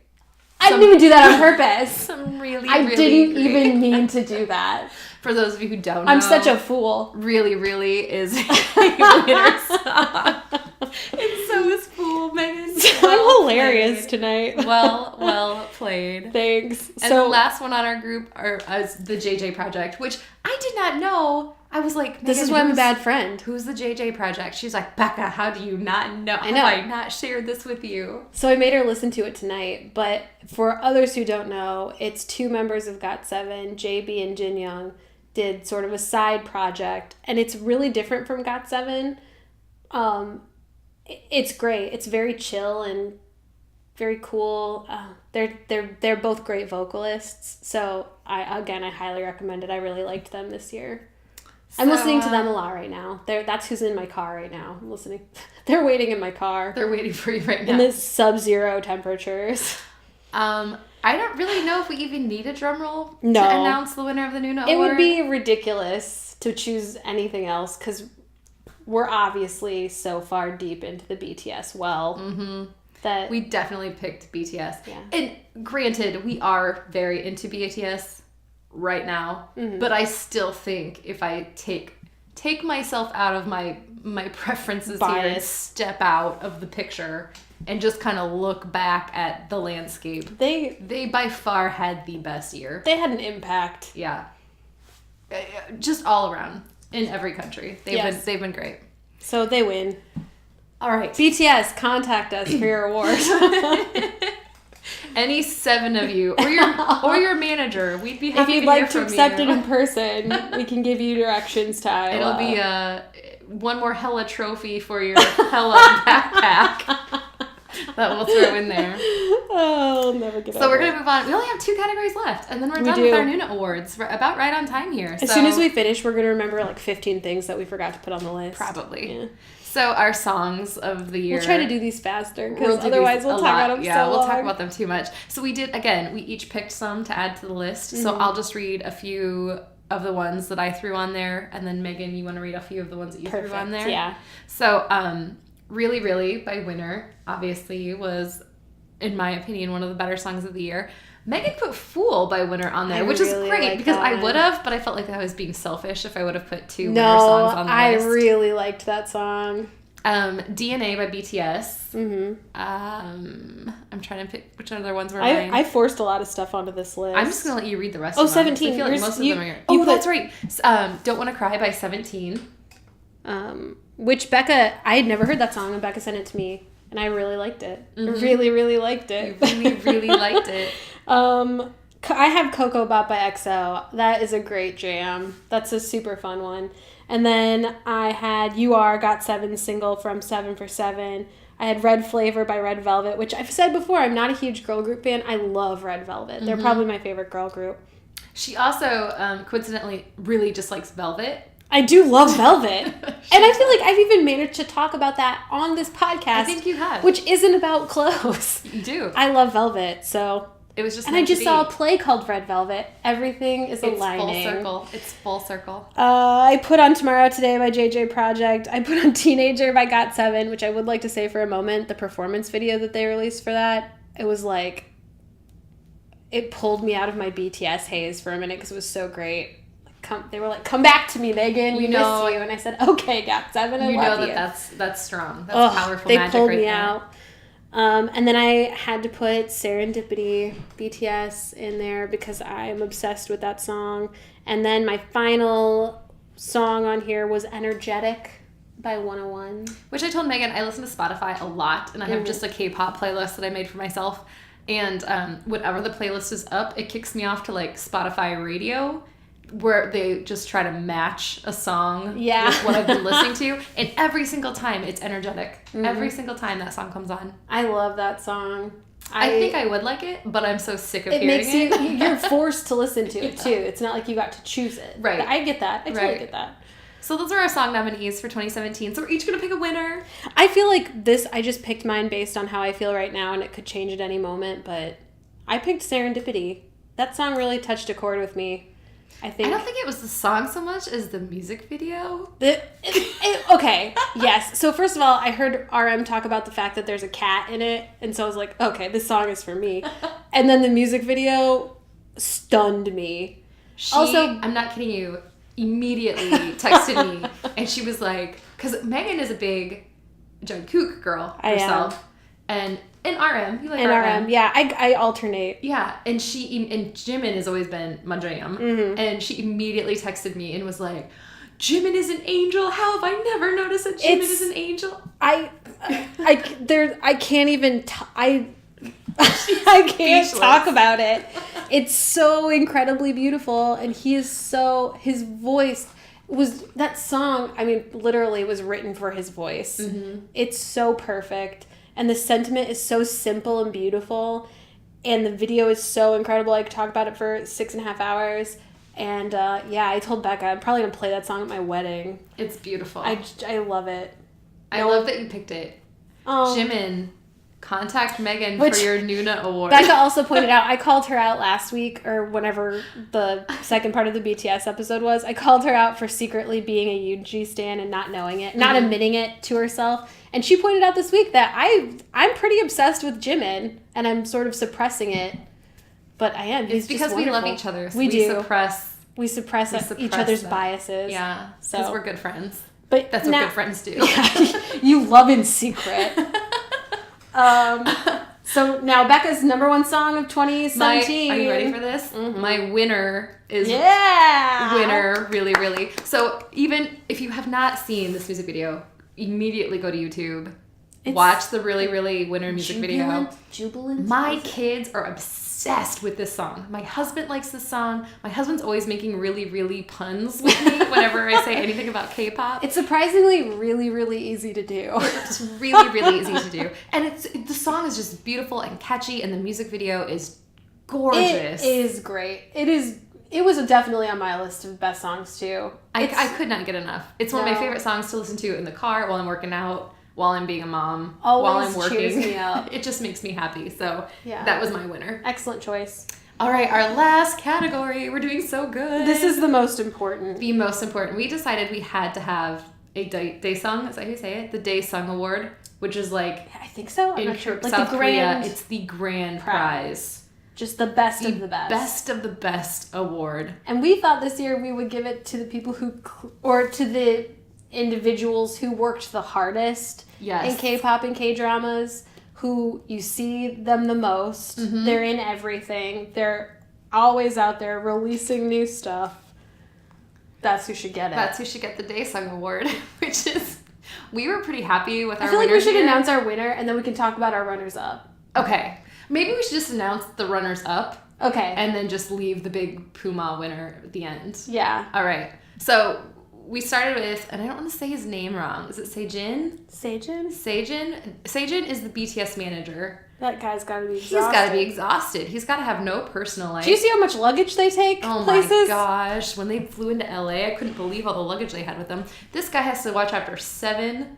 I didn't even do that on purpose. I didn't even mean to do that. For those of you who don't know, I'm such a fool. Really, really is a Winner song. And so is Fool, Megan. I'm hilarious tonight. Well played. Thanks. And the last one on our group is the JJ Project, which I did not know. I was like, this is why I'm a bad friend. Who's the JJ Project? She's like, Becca, how do you not know? I know. Have I not shared this with you? So I made her listen to it tonight, but for others who don't know, it's 2 members of GOT7, JB and Jin Young, did sort of a side project, and it's really different from GOT7. It's great. It's very chill and very cool. They're both great vocalists, so I highly recommend it. I really liked them this year. I'm listening to them a lot right now. That's who's in my car right now. I'm listening. They're waiting in my car. They're waiting for you right now. In this sub-zero temperatures. I don't really know if we even need a drum roll to No. announce the winner of the Noona Award. It would be ridiculous to choose anything else because we're obviously so far deep into the BTS well. Mm-hmm. That we definitely picked BTS. Yeah. And granted, we are very into BTS right now, but I still think if I take myself out of my preferences here and step out of the picture and just kind of look back at the landscape, they by far had the best year. They had an impact. Yeah. Just all around in every country. They've been great. So they win. All right. BTS, contact us for your award. Any 7 of you, or your manager, we'd be happy if you'd to like hear to from accept you. it in person, we can give you directions to Iowa. It'll be one more Hella trophy for your Hella backpack that we'll throw in there. Oh, I'll never get So we're going to move on. We only have 2 categories left, and then we're done with our Noona Awards. We're about right on time here. As soon as we finish, we're going to remember like 15 things that we forgot to put on the list. Probably. Yeah. So our songs of the year. We'll try to do these faster because otherwise we'll talk about them Yeah, so we'll long. talk about them too much. So we each picked some to add to the list. So I'll just read a few of the ones that I threw on there, and then Megan, you want to read a few of the ones that you threw on there? Yeah. So Really Really by Winner obviously was, in my opinion, one of the better songs of the year. Megan put Fool by Winner on there, which is great because I would have, but I felt like I was being selfish if I would have put 2 Winner songs on the list. I really liked that song. DNA by BTS. Mm-hmm. I'm trying to pick which other ones were mine. I forced a lot of stuff onto this list. I'm just going to let you read the rest of them. 17. I feel like most of them are yours. That's right. Don't Want to Cry by 17. Which Becca, I had never heard that song, and Becca sent it to me, and I really liked it. Mm-hmm. I really, really liked it. You really, really liked it. I have Coco Bop by EXO. That is a great jam. That's a super fun one. And then I had You Are, GOT7 single from 7 for 7. I had Red Flavor by Red Velvet, which I've said before, I'm not a huge girl group fan. I love Red Velvet. They're probably my favorite girl group. She also, coincidentally, really just likes Velvet. I do love Velvet. And I feel like I've even managed to talk about that on this podcast. I think you have. Which isn't about clothes. You do. I love Velvet, so It was just And I just saw a play called Red Velvet. Everything is aligning. Full circle. It's full circle. I put on Tomorrow Today by JJ Project. I put on Teenager by Got7, which I would like to say for a moment, the performance video that they released for that, it was like, it pulled me out of my BTS haze for a minute because it was so great. They were like, come back to me, Megan. We miss you. And I said, okay, Got7, I love you. That's strong. That's powerful they magic pulled right me there. out. And then I had to put Serendipity, BTS, in there because I'm obsessed with that song. And then my final song on here was Energetic by 101. Which I told Megan, I listen to Spotify a lot, and I have just a K-pop playlist that I made for myself. And whenever the playlist is up, it kicks me off to like Spotify radio, where they just try to match a song with what I've been listening to. And every single time it's Energetic. Mm-hmm. Every single time that song comes on. I love that song. I think I would like it, but I'm so sick of hearing it. You're forced to listen to it too. It's not like you got to choose it. Right. But I get that. I totally get that. So those are our song nominees for 2017. So we're each going to pick a winner. I feel like I just picked mine based on how I feel right now, and it could change at any moment, but I picked Serendipity. That song really touched a chord with me. I don't think it was the song so much as the music video. Okay, yes. So first of all, I heard RM talk about the fact that there's a cat in it, and so I was like, okay, this song is for me. And then the music video stunned me. I'm not kidding you, immediately texted me, and she was like, because Megan is a big Jungkook girl herself, and RM, you like RM? Yeah, I alternate. Yeah, and Jimin has always been my jam, and she immediately texted me and was like, Jimin is an angel. How have I never noticed that Jimin is an angel? I can't even. I can't talk about it. It's so incredibly beautiful, and his voice that song. I mean, literally was written for his voice. Mm-hmm. It's so perfect. And the sentiment is so simple and beautiful. And the video is so incredible. I could talk about it for 6.5 hours. And I told Becca I'm probably going to play that song at my wedding. It's beautiful. I love it. I love that you picked it. Jimin, contact Megan for your Noona Award. Becca also pointed out, I called her out last week, or whenever the second part of the BTS episode was. I called her out for secretly being a Yoonji stan and not knowing it, not admitting it to herself. And she pointed out this week that I'm pretty obsessed with Jimin, and I'm sort of suppressing it. But I am. It's because we love each other. So we suppress each other's biases. Yeah, because we're good friends. But that's what good friends do. Yeah, you love in secret. So now Becca's number one song of 2017. Are you ready for this? Mm-hmm. My winner is winner, really, really. So even if you have not seen this music video, immediately go to YouTube. Watch the really, really winner music video. Jubilant. My kids are obsessed with this song. My husband likes this song. My husband's always making really, really puns with me whenever I say anything about K-pop. It's surprisingly really, really easy to do. It's really, really easy to do. And the song is just beautiful and catchy, and the music video is gorgeous. It is great. It was definitely on my list of best songs too. I could not get enough. It's one of my favorite songs to listen to in the car while I'm working out, while I'm being a mom, while I'm working. Cheers me up. It just makes me happy. So that was my winner. Excellent choice. All right, our last category. We're doing so good. This is the most important. The most important. We decided we had to have a DAESANG, is that how you say it? The DAESANG Award, which is like... I think so. I'm in not sure. Like South the grand... Korea, it's the grand prize. Just the best of the best. Best of the best award. And we thought this year we would give it to the people or to the individuals who worked the hardest in K-pop and K-dramas, who you see them the most. Mm-hmm. They're in everything. They're always out there releasing new stuff. That's who should get it. That's who should get the DAESANG Award, which is... We were pretty happy with our winners. I feel like we should here. announce our winner, and then we can talk about our runners-up. Okay. Maybe we should just announce the runners-up. Okay. And then just leave the big Puma winner at the end. Yeah. All right. So we started with, and I don't want to say his name wrong. Is it Sejin? Sejin is the BTS manager. That guy's got to be exhausted. He's got to be exhausted. He's got to have no personal life. Do you see how much luggage they take places? Oh my gosh. When they flew into LA, I couldn't believe all the luggage they had with them. This guy has to watch after seven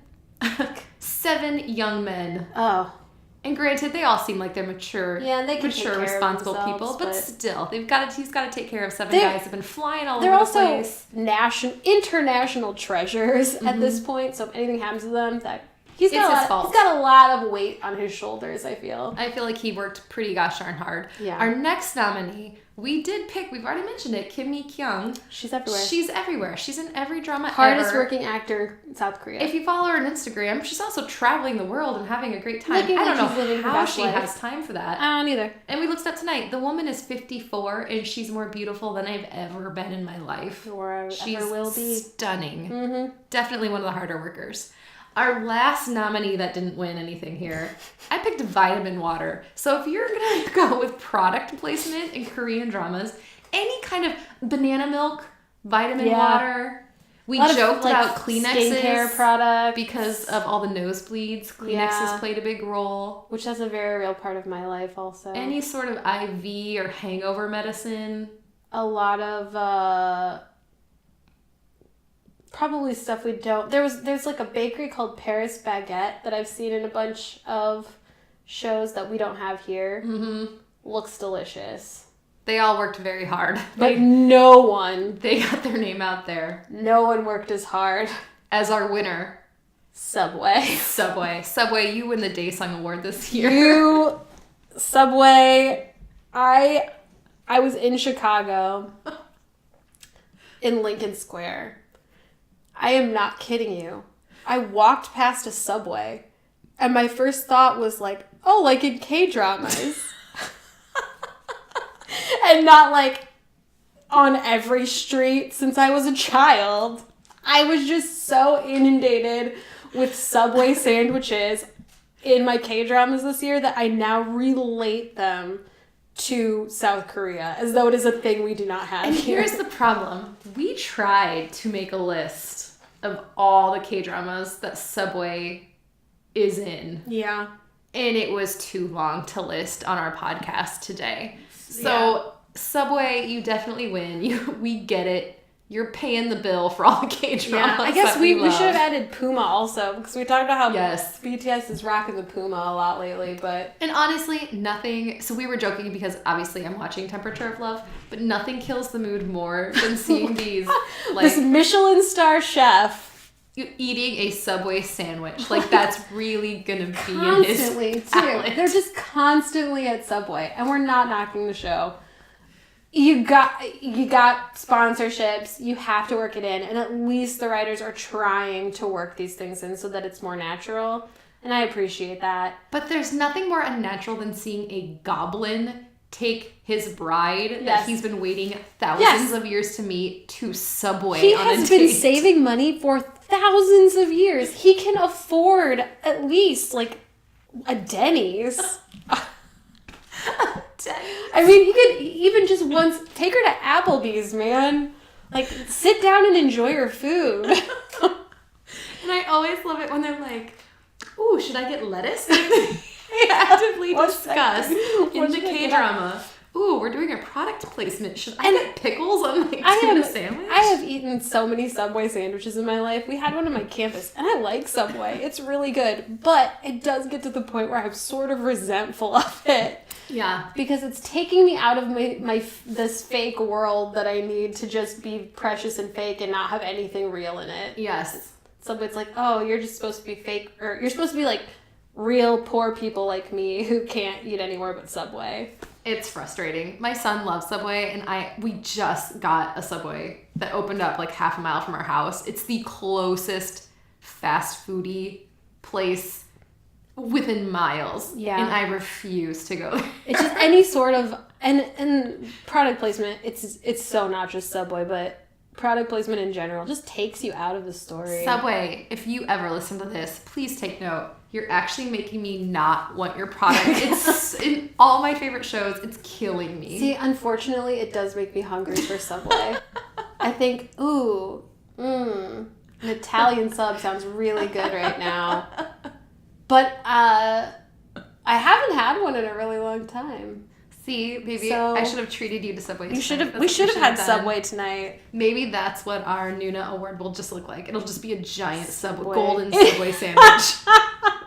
young men. Oh. And granted, they all seem like they're mature, Yeah, they can take care responsible of people, but still, he's got to take care of 7 guys who've been flying all over They're the place. also international treasures at this point. So if anything happens to them, he's It's his fault. He's got a lot of weight on his shoulders, I feel. I feel like he worked pretty gosh darn hard. Yeah. Our next nominee, we've already mentioned it, Kim Mi-kyung. She's everywhere. She's everywhere. She's in every drama Hardest ever. working actor in South Korea. If you follow her on Instagram, she's also traveling the world and having a great time. Looking I like don't she's living know her how best she life. has time for that. I don't either. And we looked up tonight. The woman is 54 and she's more beautiful than I've ever been in my life. Or She's ever will be. stunning. Mm-hmm. Definitely one of the harder workers. Our last nominee that didn't win anything here, I picked vitamin water. So if you're going to go with product placement in Korean dramas, any kind of banana milk, vitamin water. We joked about Kleenexes. Skincare products. Because of all the nosebleeds, Kleenexes played a big role. Which is a very real part of my life also. Any sort of IV or hangover medicine. A lot of probably stuff we don't. There's like a bakery called Paris Baguette that I've seen in a bunch of shows that we don't have here. Mm-hmm. Looks delicious. They all worked very hard. But no one. They got their name out there. No one worked as hard. As our winner. Subway. Subway, you win the DAESANG Award this year. Subway. I was in Chicago. In Lincoln Square. I am not kidding you. I walked past a Subway, and my first thought was like, oh, like in K-dramas. And not like on every street since I was a child. I was just so inundated with Subway sandwiches in my K-dramas this year that I now relate them to South Korea as though it is a thing we do not have and here. Here's the problem. We tried to make a list of all the K-dramas that Subway is in. Yeah. And it was too long to list on our podcast today. So, Subway, you definitely win. We get it. You're paying the bill for all the K-dramas. Yeah, I guess we love. should have added Puma also, because we talked about how Yes. BTS is rocking the Puma a lot lately, but... And honestly, nothing... So we were joking because obviously I'm watching Temperature of Love, but nothing kills the mood more than seeing these, like... This Michelin star chef... eating a Subway sandwich. Like, that's really gonna be constantly, in his too. palate. They're just constantly at Subway, and we're not knocking the show. You got sponsorships. You have to work it in, and at least the writers are trying to work these things in so that it's more natural, and I appreciate that. But there's nothing more unnatural than seeing a goblin take his bride that he's been waiting thousands of years to meet to Subway He on a has date. been saving money for thousands of years. He can afford at least like a Denny's. I mean, he could even just once take her to Applebee's, man. Like, sit down and enjoy your food. And I always love it when they're like, ooh, should I get lettuce? They actively discuss in the K-drama. Ooh, we're doing a product placement. Should I get pickles on my tuna sandwich? I have eaten so many Subway sandwiches in my life. We had one on my campus, and I like Subway. It's really good. But it does get to the point where I'm sort of resentful of it. Yeah. Because it's taking me out of my this fake world that I need to just be precious and fake and not have anything real in it. Yes. Subway's like, oh, you're just supposed to be fake, or you're supposed to be like real poor people like me who can't eat anywhere but Subway. It's frustrating. My son loves Subway, and we just got a Subway that opened up like half a mile from our house. It's the closest fast foodie place within miles. Yeah. And I refuse to go there. It's just any sort of and product placement. It's so not just Subway, but product placement in general just takes you out of the story. Subway, if you ever listen to this, please take note. You're actually making me not want your product. It's in all my favorite shows. It's killing me. See, unfortunately, it does make me hungry for Subway. I think, an Italian sub sounds really good right now. But I haven't had one in a really long time. See, maybe I should have treated you to Subway. We should have had Subway tonight. Maybe that's what our Noona Award will just look like. It'll just be a giant golden Subway sandwich.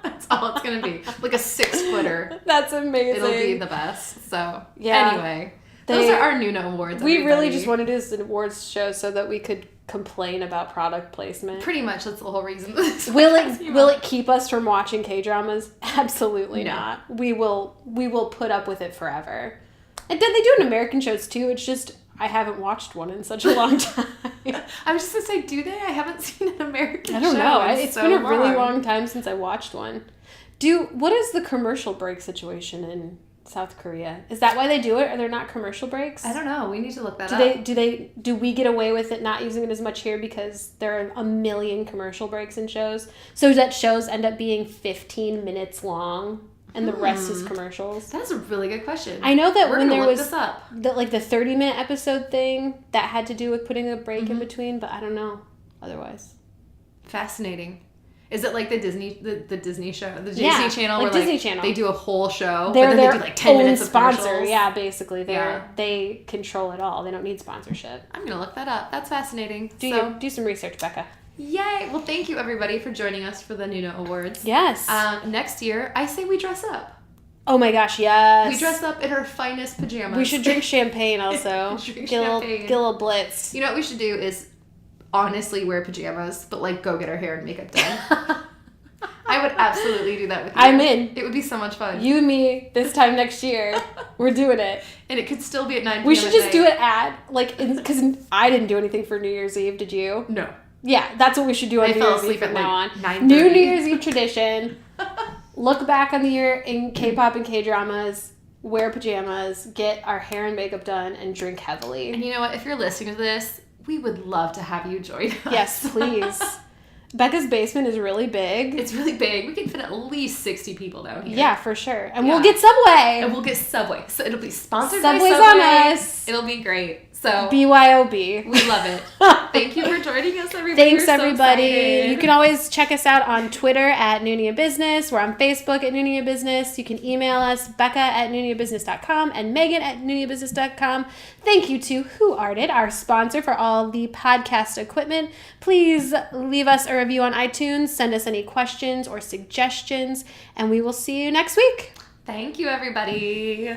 That's all it's going to be. Like a 6-footer. That's amazing. It'll be the best. So, yeah. Anyway, those are our Noona Awards. We really just wanted to do this awards show so that we could complain about product placement. Pretty much, that's the whole reason. Will it keep us from watching K-dramas? Absolutely not. We will put up with it forever. And then they do it in American shows too. It's just I haven't watched one in such a long time. I was just gonna say, do they? I haven't seen an American show. I don't know. It's so been a really long time since I watched one. What is the commercial break situation in South Korea? Is that why they do it? Are there not commercial breaks? I don't know. We need to look that up. Do we get away with it not using it as much here because there are a million commercial breaks in shows? So that shows end up being 15 minutes long and the rest is commercials? That's a really good question. I know that when there was this up. the 30-minute episode thing that had to do with putting a break in between, but I don't know otherwise. Fascinating. Is it like the Disney show, the Disney Yeah, Channel, like where Disney Channel. they do a whole show, They're but then their they do like 10 own minutes of sponsor. commercials? Yeah, basically, they control it all. They don't need sponsorship. I'm gonna look that up. That's fascinating. Do some research, Becca. Yay! Well, thank you everybody for joining us for the Noona Awards. Yes. Next year, I say we dress up. Oh my gosh, yes. We dress up in our finest pajamas. We should drink champagne also. Get a little blitz. You know what we should do is honestly wear pajamas, but like go get our hair and makeup done. I would absolutely do that with you. I'm in. It would be so much fun. You and me this time next year. We're doing it. And it could still be at 9 p.m. We should just do it because I didn't do anything for New Year's Eve, did you? No. Yeah, that's what we should do on New Year's Eve from now on. 9:30. New Year's Eve tradition. Look back on the year in K-pop and K-dramas, wear pajamas, get our hair and makeup done, and drink heavily. And you know what? If you're listening to this, we would love to have you join us. Yes, please. Becca's basement is really big. It's really big. We can fit at least 60 people down here. Yeah, for sure. And we'll get Subway. And we'll get Subway. So it'll be sponsored Subway's by Subway. on us. It'll be great. So BYOB. we love it. Thank you for joining us, everybody. Thanks, everybody. So you can always check us out on Twitter at Noona Business. We're on Facebook at Noona Business. You can email us, Becca at NoonaBusiness.com and Megan at NoonaBusiness.com. Thank you to Who Arted, our sponsor for all the podcast equipment. Please leave us a review on iTunes. Send us any questions or suggestions, and we will see you next week. Thank you, everybody.